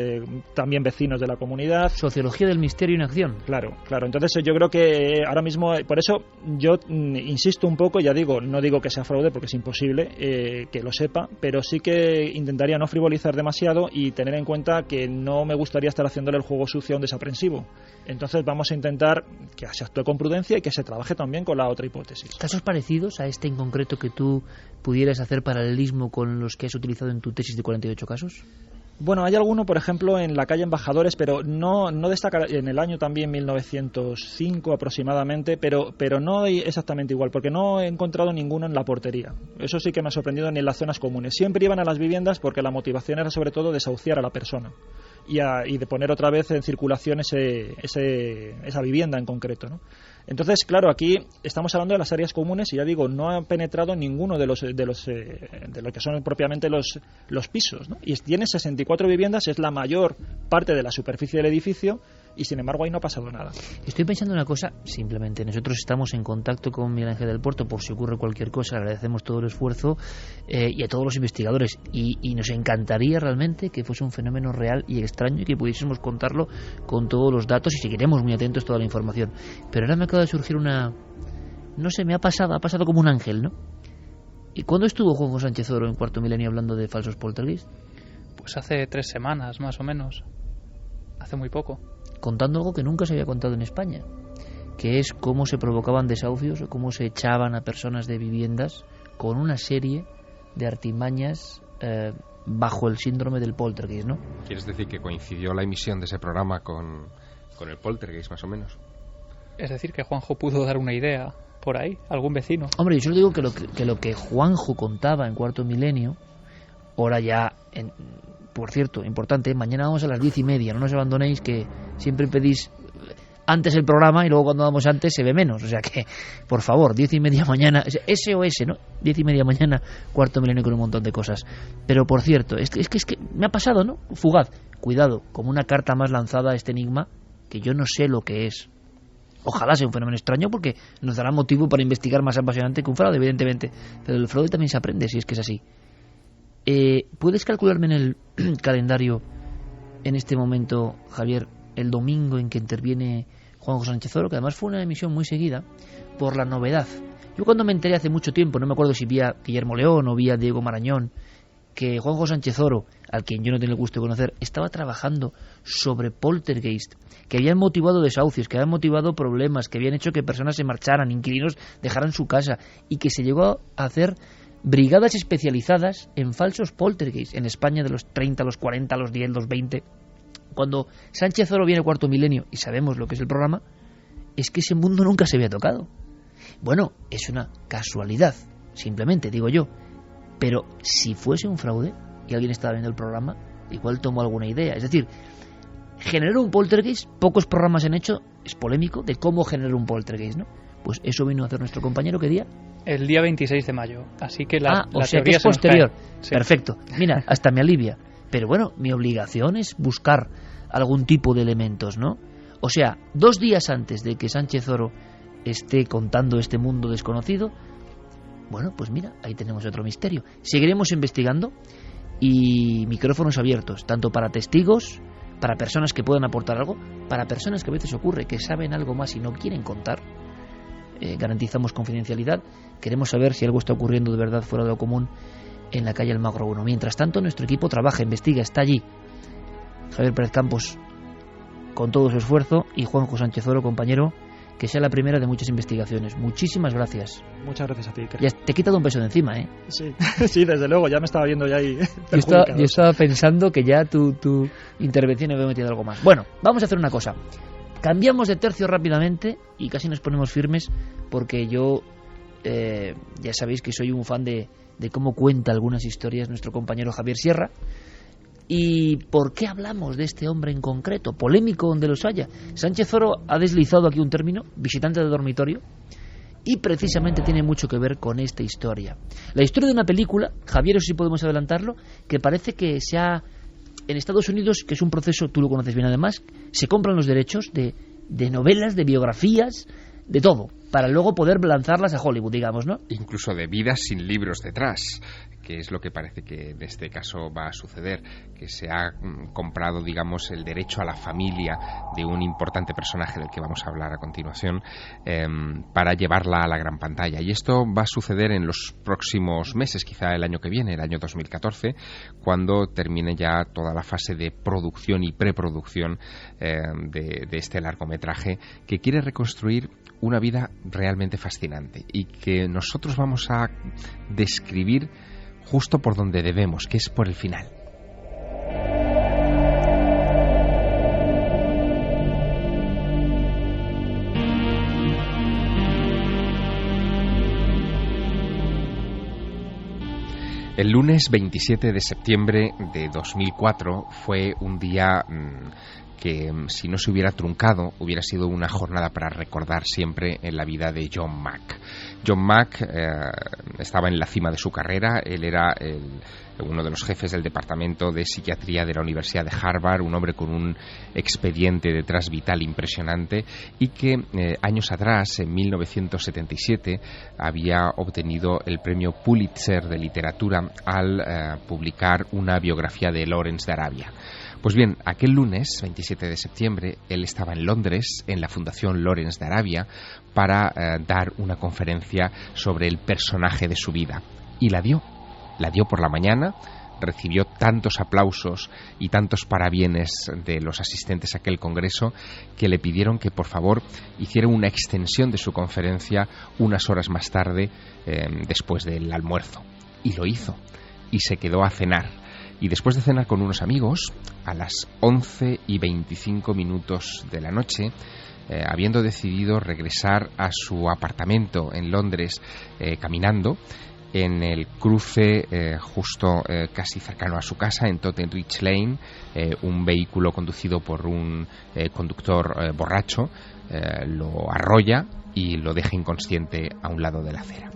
también vecinos de la comunidad. Sociología del misterio en acción. Claro. Entonces yo creo que ahora mismo, por eso yo insisto un poco, ya digo, no digo que sea fraude porque es imposible que lo sepa, pero sí que intentaría no frivolizar demasiado y tener en cuenta que no me gustaría estar haciéndole el juego sucio a un desaprensivo. Entonces vamos a intentar que se actúe con prudencia y que se trabaje también con la otra hipótesis. ¿Casos parecidos a este en concreto que tú pudieras hacer paralelismo con los que has utilizado en tu tesis de 48 casos? Bueno, hay alguno, por ejemplo, en la calle Embajadores, pero no destaca en el año también 1905 aproximadamente, pero no exactamente igual, porque no he encontrado ninguno en la portería. Eso sí que me ha sorprendido, ni en las zonas comunes. Siempre iban a las viviendas porque la motivación era sobre todo desahuciar a la persona y de poner otra vez en circulación esa vivienda en concreto, ¿no? Entonces, claro, aquí estamos hablando de las áreas comunes y ya digo, no ha penetrado ninguno de lo que son propiamente los pisos, ¿no? Y tiene 64 viviendas, es la mayor parte de la superficie del edificio y sin embargo ahí no ha pasado nada. Estoy pensando una cosa, simplemente nosotros estamos en contacto con Miguel Ángel del Puerto por si ocurre cualquier cosa, agradecemos todo el esfuerzo y a todos los investigadores y nos encantaría realmente que fuese un fenómeno real y extraño y que pudiésemos contarlo con todos los datos y seguiremos muy atentos a toda la información. Pero ahora me acaba de surgir no sé, ha pasado como un ángel, ¿no? ¿Y cuándo estuvo Juanjo Sánchez Oro en Cuarto Milenio hablando de falsos poltergeist? Pues hace 3 semanas, más o menos. Hace muy poco. Contando algo que nunca se había contado en España, que es cómo se provocaban desahucios o cómo se echaban a personas de viviendas con una serie de artimañas bajo el síndrome del poltergeist, ¿no? ¿Quieres decir que coincidió la emisión de ese programa con el poltergeist, más o menos? Es decir, que Juanjo pudo dar una idea por ahí, algún vecino. Hombre, yo solo digo que lo que Juanjo contaba en Cuarto Milenio, ahora ya... Por cierto, importante, mañana vamos a las 10:30, no nos abandonéis, que siempre pedís antes el programa y luego cuando vamos antes se ve menos, o sea que, por favor, 10:30 mañana, SOS, ¿no? 10:30 mañana, Cuarto Milenio con un montón de cosas. Pero por cierto, es que me ha pasado, ¿no? Fugaz, cuidado, como una carta más lanzada a este enigma, que yo no sé lo que es. Ojalá sea un fenómeno extraño porque nos dará motivo para investigar más apasionante que un fraude, evidentemente, pero el fraude también se aprende si es que es así. ¿Puedes calcularme en el calendario en este momento, Javier, el domingo en que interviene Juanjo Sánchez Oro, que además fue una emisión muy seguida por la novedad? Yo cuando me enteré hace mucho tiempo, no me acuerdo si vi a Guillermo León o vi a Diego Marañón, que Juanjo Sánchez Oro, al quien yo no tengo el gusto de conocer, estaba trabajando sobre poltergeist, que habían motivado desahucios, que habían motivado problemas, que habían hecho que personas se marcharan, inquilinos dejaran su casa, y que se llegó a hacer brigadas especializadas en falsos poltergeist en España de los 30, los 40, los 10, los 20. Cuando Sánchez Oro viene al Cuarto Milenio, y sabemos lo que es el programa, es que ese mundo nunca se había tocado. Bueno, es una casualidad, simplemente, digo yo. Pero si fuese un fraude y alguien estaba viendo el programa, igual tomó alguna idea. Es decir, generar un poltergeist, pocos programas han hecho, es polémico, de cómo generar un poltergeist, ¿no? Pues eso vino a hacer nuestro compañero, ¿qué día? El día 26 de mayo, así que o sea que es posterior. Sí. Perfecto, mira, hasta me alivia. Pero bueno, mi obligación es buscar algún tipo de elementos, ¿no? O sea, 2 días antes de que Sánchez Oro esté contando este mundo desconocido, bueno, pues mira, ahí tenemos otro misterio. Seguiremos investigando y micrófonos abiertos, tanto para testigos, para personas que puedan aportar algo, para personas que a veces ocurre que saben algo más y no quieren contar. Garantizamos confidencialidad. Queremos saber si algo está ocurriendo de verdad fuera de lo común en la calle Almagro 1. Mientras tanto, nuestro equipo trabaja, investiga, está allí. Javier Pérez Campos con todo su esfuerzo y Juanjo Sánchez Oro, compañero, que sea la primera de muchas investigaciones. Muchísimas gracias. Muchas gracias a ti, Iker. Ya te he quitado un peso de encima, ¿eh? Sí, sí, desde luego, ya me estaba viendo ya ahí. Yo estaba pensando que ya tu intervención había metido algo más. Bueno, vamos a hacer una cosa. Cambiamos de tercio rápidamente y casi nos ponemos firmes porque yo, ya sabéis que soy un fan de cómo cuenta algunas historias nuestro compañero Javier Sierra. ¿Y por qué hablamos de este hombre en concreto? Polémico donde los haya. Sánchez Oro ha deslizado aquí un término, visitante de dormitorio, y precisamente tiene mucho que ver con esta historia. La historia de una película, Javier, si podemos adelantarlo, que parece que se ha... En Estados Unidos, que es un proceso, tú lo conoces bien además, se compran los derechos de novelas, de biografías, de todo, para luego poder lanzarlas a Hollywood, digamos, ¿no? Incluso de vidas sin libros detrás, que es lo que parece que en este caso va a suceder, que se ha comprado, digamos, el derecho a la familia de un importante personaje del que vamos a hablar a continuación, para llevarla a la gran pantalla. Y esto va a suceder en los próximos meses, quizá el año que viene, el año 2014, cuando termine ya toda la fase de producción y preproducción de este largometraje, que quiere reconstruir una vida realmente fascinante y que nosotros vamos a describir justo por donde debemos, que es por el final. El lunes 27 de septiembre de 2004 fue un día que, si no se hubiera truncado, hubiera sido una jornada para recordar siempre en la vida de John Mack. John Mack estaba en la cima de su carrera. Él era uno de los jefes del departamento de psiquiatría de la Universidad de Harvard, un hombre con un expediente detrás vital impresionante y que años atrás, en 1977, había obtenido el premio Pulitzer de literatura al publicar una biografía de Lawrence de Arabia. Pues bien, aquel lunes, 27 de septiembre, él estaba en Londres, en la Fundación Lawrence de Arabia, para dar una conferencia sobre el personaje de su vida. Y la dio por la mañana, recibió tantos aplausos y tantos parabienes de los asistentes a aquel congreso que le pidieron que por favor hiciera una extensión de su conferencia unas horas más tarde, después del almuerzo. Y lo hizo, y se quedó a cenar. Y después de cenar con unos amigos, a las 11:25 de la noche, habiendo decidido regresar a su apartamento en Londres caminando, en el cruce justo casi cercano a su casa, en Tottenham Lane, un vehículo conducido por un conductor borracho lo arrolla y lo deja inconsciente a un lado de la acera.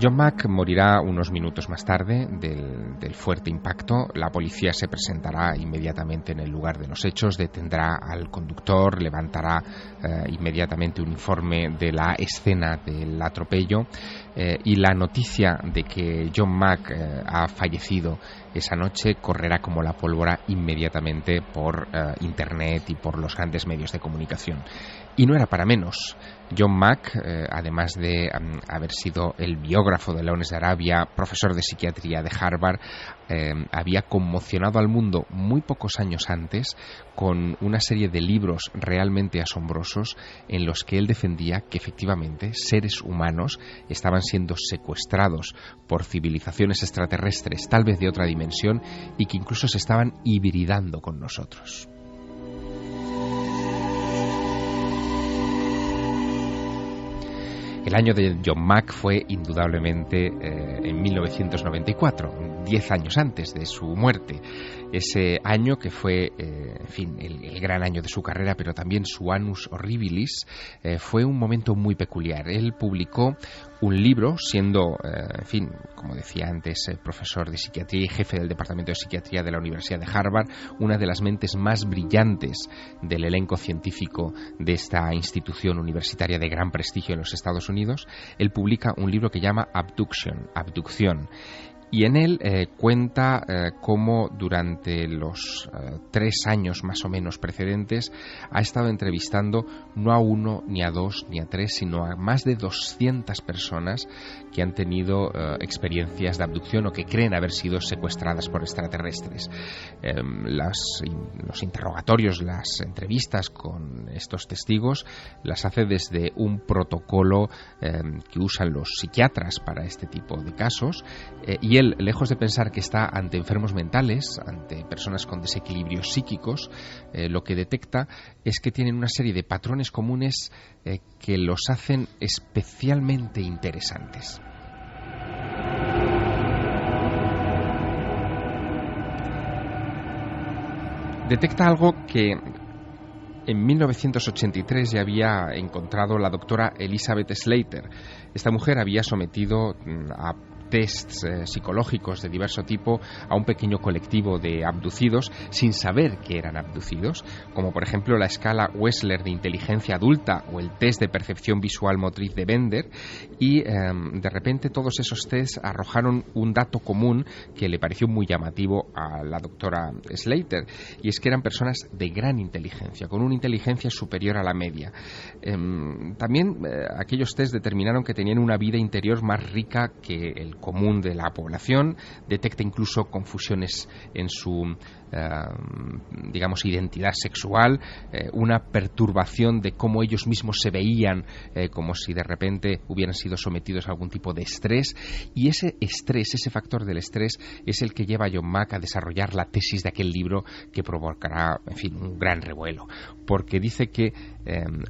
John Mack morirá unos minutos más tarde del fuerte impacto. La policía se presentará inmediatamente en el lugar de los hechos, detendrá al conductor, levantará inmediatamente un informe de la escena del atropello y la noticia de que John Mack ha fallecido esa noche correrá como la pólvora inmediatamente por Internet y por los grandes medios de comunicación. Y no era para menos. John Mack, además de haber sido el biógrafo de Leones de Arabia, profesor de psiquiatría de Harvard, había conmocionado al mundo muy pocos años antes con una serie de libros realmente asombrosos en los que él defendía que efectivamente seres humanos estaban siendo secuestrados por civilizaciones extraterrestres, tal vez de otra dimensión, y que incluso se estaban hibridando con nosotros. El año de John Mack fue indudablemente en 1994, 10 años antes de su muerte. Ese año que fue, el gran año de su carrera, pero también su annus horribilis, fue un momento muy peculiar. Él publicó un libro, siendo, como decía antes, profesor de psiquiatría y jefe del departamento de psiquiatría de la Universidad de Harvard, una de las mentes más brillantes del elenco científico de esta institución universitaria de gran prestigio en los Estados Unidos. Él publica un libro que llama Abducción. Y en él cuenta cómo durante los 3 años más o menos precedentes ha estado entrevistando no a 1, ni a 2, ni a 3, sino a más de 200 personas que han tenido experiencias de abducción o que creen haber sido secuestradas por extraterrestres. Los interrogatorios, las entrevistas con estos testigos las hace desde un protocolo que usan los psiquiatras para este tipo de casos, y él, lejos de pensar que está ante enfermos mentales, ante personas con desequilibrios psíquicos, lo que detecta es que tienen una serie de patrones comunes que los hacen especialmente interesantes. Detecta algo que en 1983 ya había encontrado la doctora Elizabeth Slater. Esta mujer había sometido a tests psicológicos de diverso tipo a un pequeño colectivo de abducidos sin saber que eran abducidos, como por ejemplo la escala Wechsler de inteligencia adulta o el test de percepción visual motriz de Bender, y de repente todos esos tests arrojaron un dato común que le pareció muy llamativo a la doctora Slater, y es que eran personas de gran inteligencia, con una inteligencia superior a la media. También aquellos tests determinaron que tenían una vida interior más rica que el común de la población. Detecta incluso confusiones en su identidad sexual, una perturbación de cómo ellos mismos se veían, como si de repente hubieran sido sometidos a algún tipo de estrés, y ese estrés, ese factor del estrés, es el que lleva a John Mack a desarrollar la tesis de aquel libro que provocará, un gran revuelo, porque dice que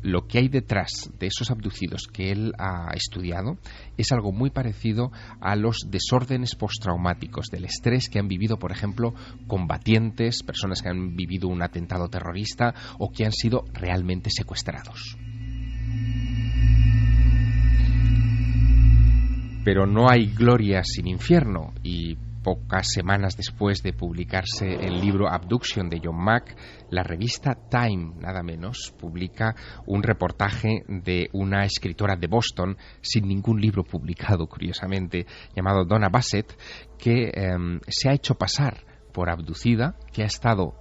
lo que hay detrás de esos abducidos que él ha estudiado es algo muy parecido a los desórdenes postraumáticos del estrés que han vivido, por ejemplo, combatientes, personas que han vivido un atentado terrorista o que han sido realmente secuestrados. Pero no hay gloria sin infierno, y pocas semanas después de publicarse el libro Abduction de John Mack, la revista Time, nada menos, publica un reportaje de una escritora de Boston, sin ningún libro publicado, curiosamente, llamado Donna Bassett, que se ha hecho pasar por abducida, que ha estado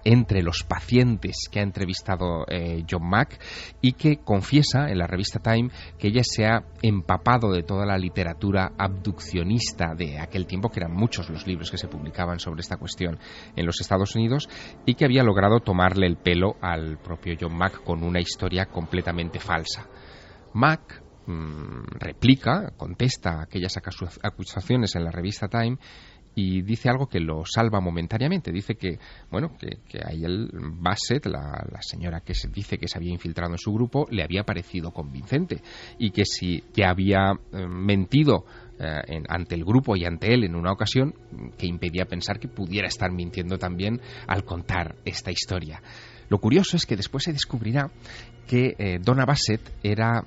entre los pacientes que ha entrevistado John Mack, y que confiesa en la revista Time que ella se ha empapado de toda la literatura abduccionista de aquel tiempo, que eran muchos los libros que se publicaban sobre esta cuestión en los Estados Unidos, y que había logrado tomarle el pelo al propio John Mack con una historia completamente falsa. Mack replica, contesta aquellas acusaciones en la revista Time, y dice algo que lo salva momentáneamente. Dice que a él, Bassett, la señora que se dice que se había infiltrado en su grupo, le había parecido convincente, y que si ya había mentido ante el grupo y ante él en una ocasión, que impedía pensar que pudiera estar mintiendo también al contar esta historia. Lo curioso es que después se descubrirá que Donna Bassett era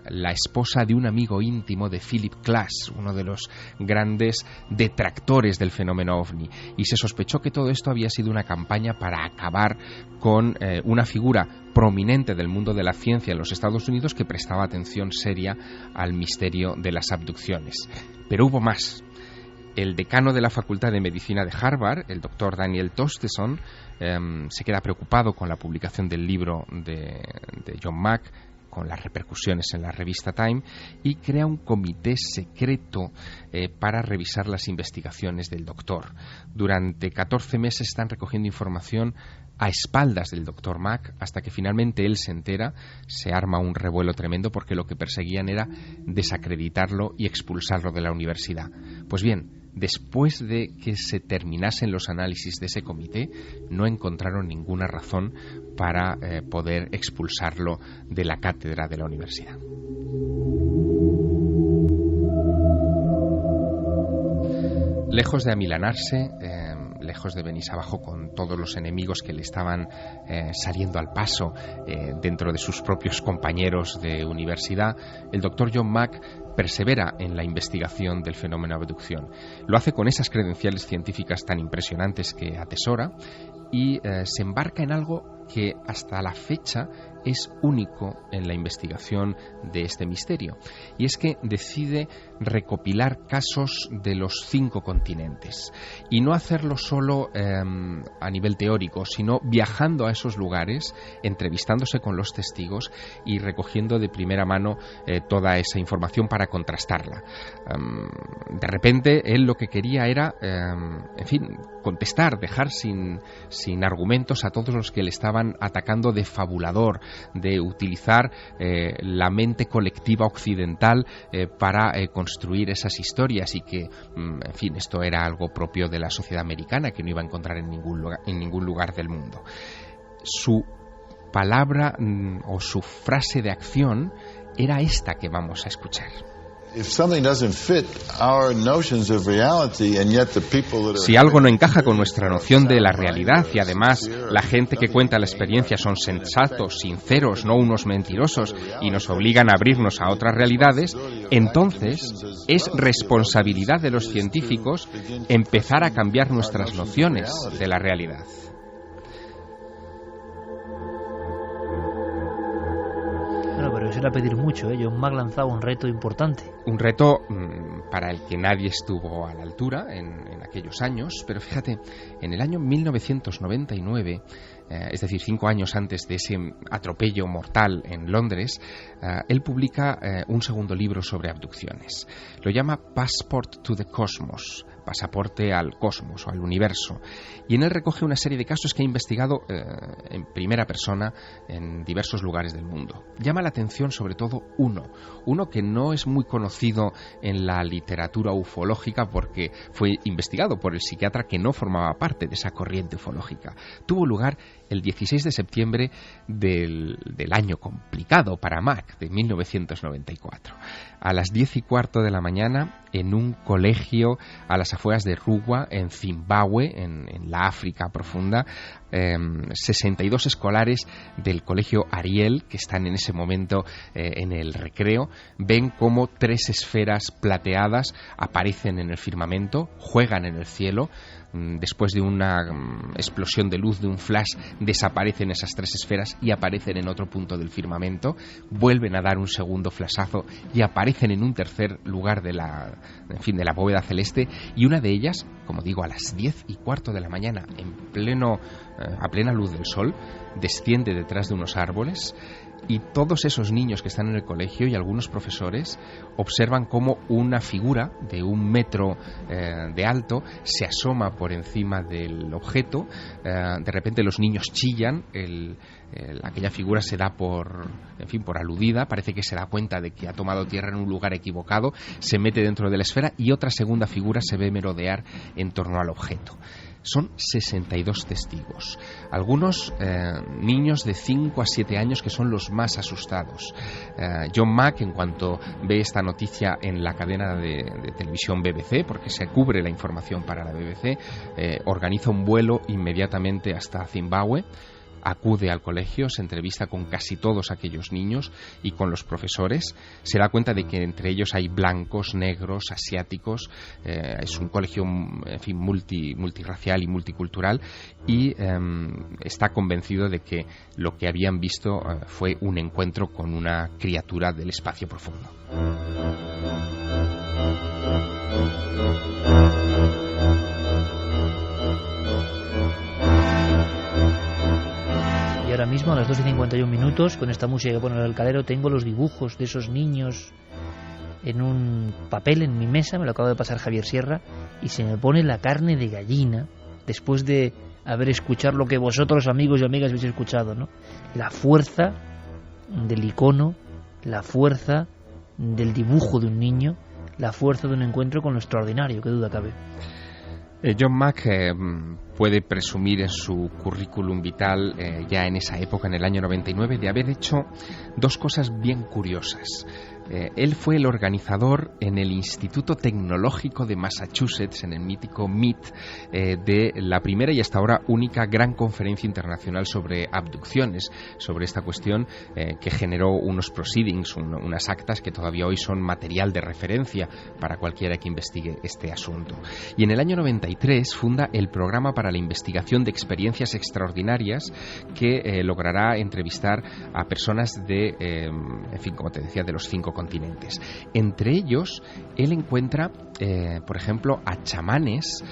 la esposa de un amigo íntimo de Philip Klass, uno de los grandes detractores del fenómeno OVNI, y se sospechó que todo esto había sido una campaña para acabar con una figura prominente del mundo de la ciencia en los Estados Unidos que prestaba atención seria al misterio de las abducciones. Pero hubo más. El decano de la Facultad de Medicina de Harvard, el doctor Daniel Tosteson, se queda preocupado con la publicación del libro de John Mack, con las repercusiones en la revista Time, y crea un comité secreto para revisar las investigaciones del doctor. Durante 14 meses están recogiendo información a espaldas del doctor Mack, hasta que finalmente él se entera, se arma un revuelo tremendo, porque lo que perseguían era desacreditarlo y expulsarlo de la universidad. Pues bien, después de que se terminasen los análisis de ese comité, no encontraron ninguna razón para poder expulsarlo de la cátedra de la universidad. Lejos de amilanarse, lejos de venirse abajo con todos los enemigos que le estaban saliendo al paso dentro de sus propios compañeros de universidad, el doctor John Mack persevera en la investigación del fenómeno abducción. Lo hace con esas credenciales científicas tan impresionantes que atesora y se embarca en algo que hasta la fecha es único en la investigación de este misterio, y es que decide recopilar casos de los 5 continentes, y no hacerlo solo a nivel teórico, sino viajando a esos lugares, entrevistándose con los testigos y recogiendo de primera mano toda esa información para contrastarla. De repente él lo que quería era, contestar, dejar sin argumentos a todos los que le estaban atacando de fabulador, de utilizar la mente colectiva occidental para construir esas historias, y que, esto era algo propio de la sociedad americana, que no iba a encontrar en ningún lugar del mundo. Su palabra o su frase de acción era esta que vamos a escuchar. Si algo no encaja con nuestra noción de la realidad, y además la gente que cuenta la experiencia son sensatos, sinceros, no unos mentirosos, y nos obligan a abrirnos a otras realidades, entonces es responsabilidad de los científicos empezar a cambiar nuestras nociones de la realidad. Bueno, pero eso era pedir mucho, ¿eh? John Mack lanzaba un reto importante. Un reto para el que nadie estuvo a la altura en aquellos años, pero fíjate, en el año 1999, es decir, 5 años antes de ese atropello mortal en Londres, él publica un segundo libro sobre abducciones. Lo llama Passport to the Cosmos, pasaporte al cosmos o al universo, y en él recoge una serie de casos que ha investigado en primera persona en diversos lugares del mundo. Llama la atención sobre todo uno que no es muy conocido en la literatura ufológica, porque fue investigado por el psiquiatra que no formaba parte de esa corriente ufológica. Tuvo lugar el 16 de septiembre del año complicado para Mack, de 1994. A las 10:15 de la mañana, en un colegio a las afueras de Ruwa, en Zimbabue, en la África profunda, 62 escolares del colegio Ariel, que están en ese momento en el recreo, ven cómo 3 esferas plateadas aparecen en el firmamento, juegan en el cielo. Después de una explosión de luz, de un flash, desaparecen esas 3 esferas y aparecen en otro punto del firmamento, vuelven a dar un segundo flashazo y aparecen en un tercer lugar de la bóveda celeste, y una de ellas, como digo, a las 10:15 de la mañana, a plena luz del sol, desciende detrás de unos árboles, y todos esos niños que están en el colegio y algunos profesores observan cómo una figura de 1 metro de alto se asoma por encima del objeto. De repente los niños chillan, aquella figura se da por aludida, parece que se da cuenta de que ha tomado tierra en un lugar equivocado, se mete dentro de la esfera y otra segunda figura se ve merodear en torno al objeto. Son 62 testigos, algunos niños de 5 a 7 años, que son los más asustados. John Mack, en cuanto ve esta noticia en la cadena de televisión BBC, porque se cubre la información para la BBC, organiza un vuelo inmediatamente hasta Zimbabue, acude al colegio, se entrevista con casi todos aquellos niños y con los profesores, se da cuenta de que entre ellos hay blancos, negros, asiáticos. Es un colegio multirracial y multicultural, y está convencido de que lo que habían visto fue un encuentro con una criatura del espacio profundo. Y ahora mismo, a las 2:51, con esta música que pone el alcalero, tengo los dibujos de esos niños en un papel en mi mesa, me lo acaba de pasar Javier Sierra, y se me pone la carne de gallina después de haber escuchado lo que vosotros, amigos y amigas, habéis escuchado, ¿no? La fuerza del icono, la fuerza del dibujo de un niño, la fuerza de un encuentro con lo extraordinario, qué duda cabe. John Mack puede presumir en su currículum vital, ya en esa época, en el año 99, de haber hecho dos cosas bien curiosas. Él fue el organizador en el Instituto Tecnológico de Massachusetts, en el mítico MIT, de la primera y hasta ahora única gran conferencia internacional sobre abducciones, sobre esta cuestión que generó unos proceedings, unas actas que todavía hoy son material de referencia para cualquiera que investigue este asunto. Y en el año 93 funda el Programa para la Investigación de Experiencias Extraordinarias, que logrará entrevistar a personas de, en fin, como te decía, de los 5 continentes. Entre ellos, él encuentra, por ejemplo, a chamanes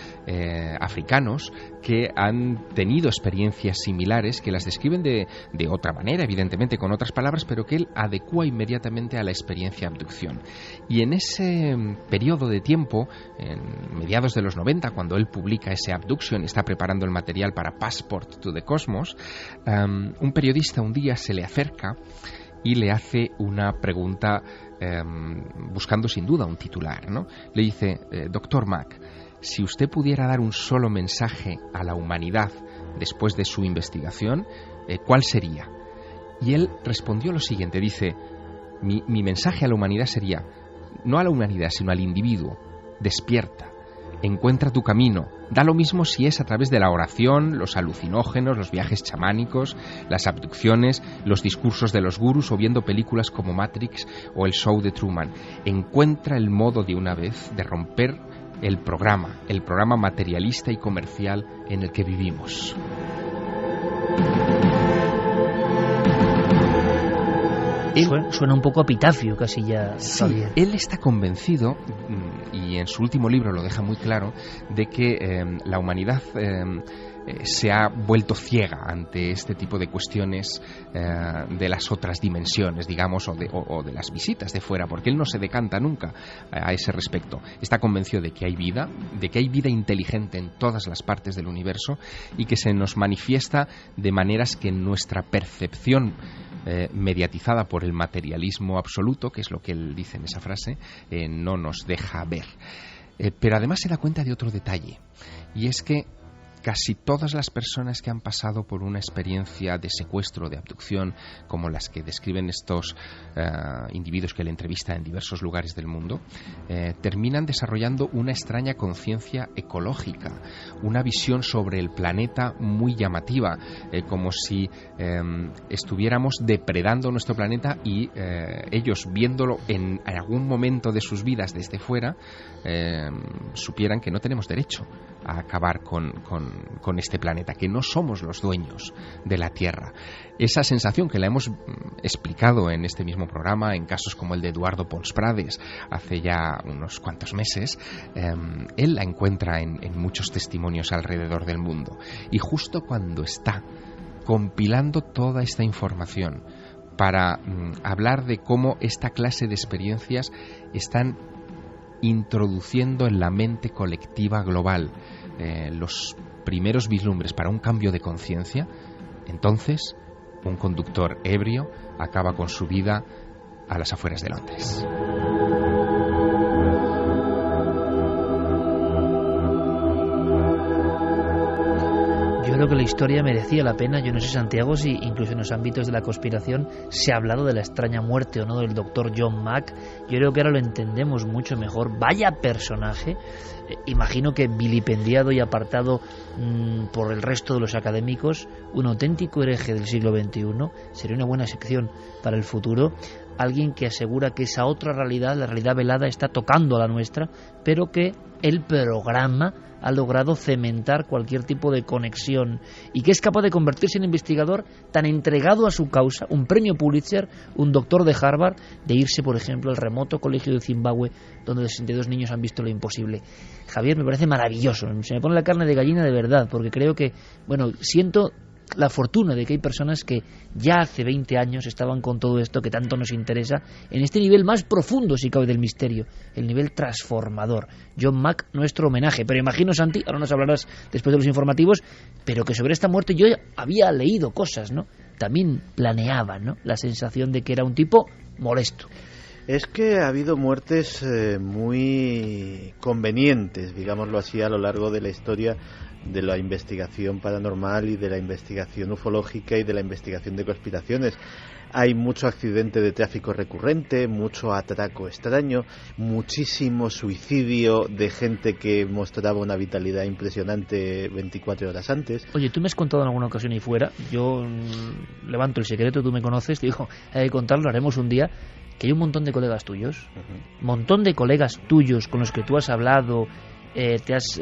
africanos que han tenido experiencias similares, que las describen de otra manera, evidentemente con otras palabras, pero que él adecúa inmediatamente a la experiencia abducción. Y en ese periodo de tiempo, en mediados de los 90, cuando él publica ese Abduction y está preparando el material para Passport to the Cosmos, un periodista un día se le acerca y le hace una pregunta buscando sin duda un titular, ¿no? Le dice, Dr. Mack, si usted pudiera dar un solo mensaje a la humanidad después de su investigación, ¿cuál sería? Y él respondió lo siguiente, dice, mi mensaje a la humanidad sería, no a la humanidad, sino al individuo, despierta, encuentra tu camino, da lo mismo si es a través de la oración, los alucinógenos, los viajes chamánicos, las abducciones, los discursos de los gurús o viendo películas como Matrix o el show de Truman. Encuentra el modo de una vez de romper el programa materialista y comercial en el que vivimos. Suena un poco epitafio casi ya. Sí, él está convencido, y en su último libro lo deja muy claro, de que la humanidad se ha vuelto ciega ante este tipo de cuestiones de las otras dimensiones, digamos, o de las visitas de fuera, porque él no se decanta nunca a ese respecto. Está convencido de que hay vida inteligente en todas las partes del universo y que se nos manifiesta de maneras que nuestra percepción mediatizada por el materialismo absoluto, que es lo que él dice en esa frase, no nos deja ver. Pero además se da cuenta de otro detalle, y es que casi todas las personas que han pasado por una experiencia de secuestro, de abducción, como las que describen estos individuos que le entrevista en diversos lugares del mundo, terminan desarrollando una extraña conciencia ecológica, una visión sobre el planeta muy llamativa, como si estuviéramos depredando nuestro planeta y ellos, viéndolo en algún momento de sus vidas desde fuera, supieran que no tenemos derecho a acabar con este planeta, que no somos los dueños de la Tierra. Esa sensación que la hemos explicado en este mismo programa, en casos como el de Eduardo Pons Prades hace ya unos cuantos meses, él la encuentra en muchos testimonios alrededor del mundo. Y justo cuando está compilando toda esta información para hablar de cómo esta clase de experiencias están introduciendo en la mente colectiva global los primeros vislumbres para un cambio de conciencia, entonces un conductor ebrio acaba con su vida a las afueras de Londres. Yo creo que la historia merecía la pena. Yo no sé, Santiago, si incluso en los ámbitos de la conspiración se ha hablado de la extraña muerte o no del doctor John Mack. Yo creo que ahora lo entendemos mucho mejor. Vaya personaje. Imagino que vilipendiado y apartado por el resto de los académicos, un auténtico hereje del siglo XXI. Sería una buena sección para el futuro. Alguien que asegura que esa otra realidad, la realidad velada, está tocando a la nuestra, pero que el programa ha logrado cementar cualquier tipo de conexión y que es capaz de convertirse en investigador tan entregado a su causa, un premio Pulitzer, un doctor de Harvard, de irse, por ejemplo, al remoto colegio de Zimbabue, donde 62 niños han visto lo imposible. Javier, me parece maravilloso, se me pone la carne de gallina de verdad, porque creo que, bueno, siento la fortuna de que hay personas que ya hace 20 años estaban con todo esto que tanto nos interesa, en este nivel más profundo, si cabe, del misterio, el nivel transformador. John Mack, nuestro homenaje. Pero imagino, Santi, ahora nos hablarás después de los informativos, pero que sobre esta muerte yo había leído cosas, ¿no? También planeaba, ¿no?, la sensación de que era un tipo molesto. Es que ha habido muertes muy convenientes, digámoslo así, a lo largo de la historia de la investigación paranormal y de la investigación ufológica y de la investigación de conspiraciones. Hay mucho accidente de tráfico recurrente, mucho atraco extraño, muchísimo suicidio de gente que mostraba una vitalidad impresionante 24 horas antes. Oye, tú me has contado en alguna ocasión ahí fuera, yo levanto el secreto, tú me conoces, te digo, hay que contarlo, haremos un día, que hay un montón de colegas tuyos, montón de colegas tuyos con los que tú has hablado, te has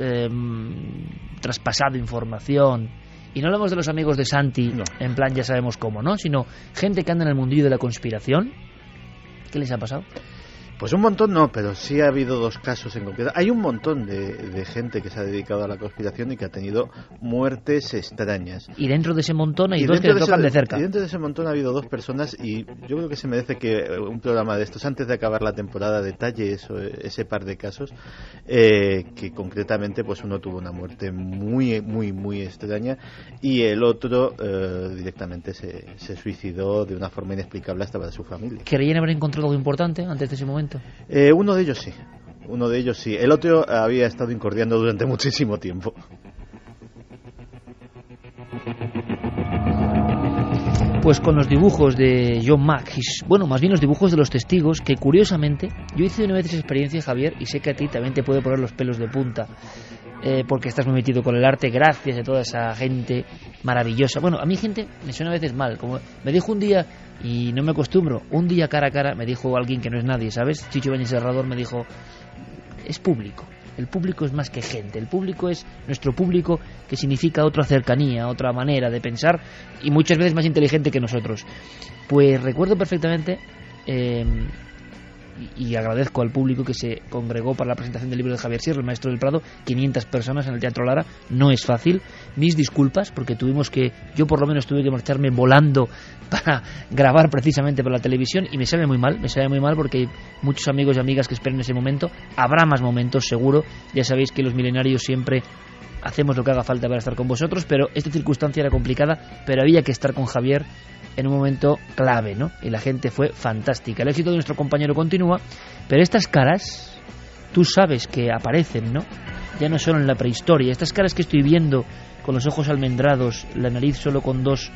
traspasado información, y no hablamos de los amigos de Santi, no, en plan ya sabemos cómo, ¿no?, sino gente que anda en el mundillo de la conspiración. ¿Qué les ha pasado? Pues un montón no, pero sí ha habido 2 casos en concreto. Hay un montón de gente que se ha dedicado a la conspiración y que ha tenido muertes extrañas. Y dentro de ese montón hay 2 que le tocan de cerca. Y dentro de ese montón ha habido 2 personas, y yo creo que se merece que un programa de estos, antes de acabar la temporada, detalle ese par de casos, que concretamente pues uno tuvo una muerte muy, muy, muy extraña y el otro directamente se suicidó de una forma inexplicable hasta para su familia. ¿Creían haber encontrado algo importante antes de ese momento? Uno de ellos sí. El otro había estado incordiando durante muchísimo tiempo. Pues con los dibujos de John Mack, bueno, más bien los dibujos de los testigos, que curiosamente, yo hice una vez esa experiencia, Javier, y sé que a ti también te puede poner los pelos de punta, porque estás muy metido con el arte, gracias a toda esa gente maravillosa. Bueno, a mí gente me suena a veces mal, como me dijo un día, y no me acostumbro, un día cara a cara me dijo alguien que no es nadie, ¿sabes? Chicho Bañez Serrador me dijo, es público. El público es más que gente, el público es nuestro público, que significa otra cercanía, otra manera de pensar y muchas veces más inteligente que nosotros. Pues recuerdo perfectamente, y agradezco al público que se congregó para la presentación del libro de Javier Sierra, El Maestro del Prado, 500 personas en el Teatro Lara, no es fácil. Mis disculpas, porque yo por lo menos tuve que marcharme volando para grabar precisamente para la televisión, y me sabe muy mal porque hay muchos amigos y amigas que esperan ese momento. Habrá más momentos, seguro. Ya sabéis que los milenarios siempre hacemos lo que haga falta para estar con vosotros, pero esta circunstancia era complicada, pero había que estar con Javier en un momento clave, ¿no? Y la gente fue fantástica. El éxito de nuestro compañero continúa, pero estas caras, tú sabes que aparecen, ¿no? Ya no solo en la prehistoria. Estas caras que estoy viendo con los ojos almendrados, la nariz solo con 2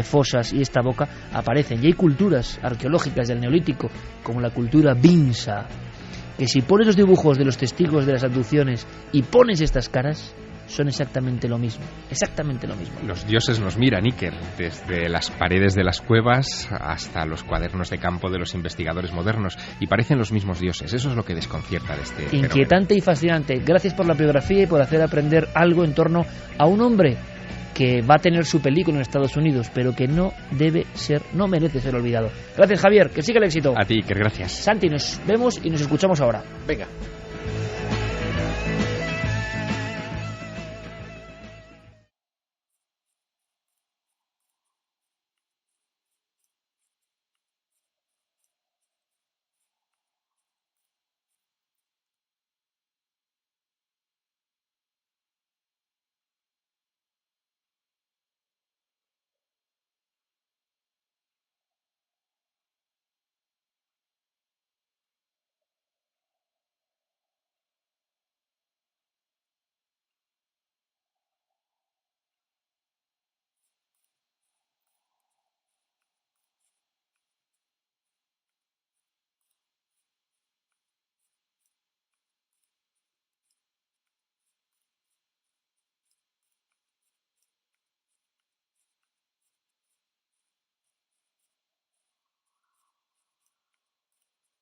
fosas y esta boca, aparecen. Y hay culturas arqueológicas del Neolítico, como la cultura Binsa, que si pones los dibujos de los testigos de las abducciones y pones estas caras, son exactamente lo mismo. Los dioses nos miran, Iker, desde las paredes de las cuevas hasta los cuadernos de campo de los investigadores modernos, y parecen los mismos dioses. Eso es lo que desconcierta de este inquietante fenómeno. Y fascinante. Gracias por la biografía y por hacer aprender algo en torno a un hombre que va a tener su película en Estados Unidos, pero que no merece ser olvidado. Gracias, Javier, que siga el éxito. A ti, Iker, gracias. Santi, nos vemos y nos escuchamos ahora. Venga.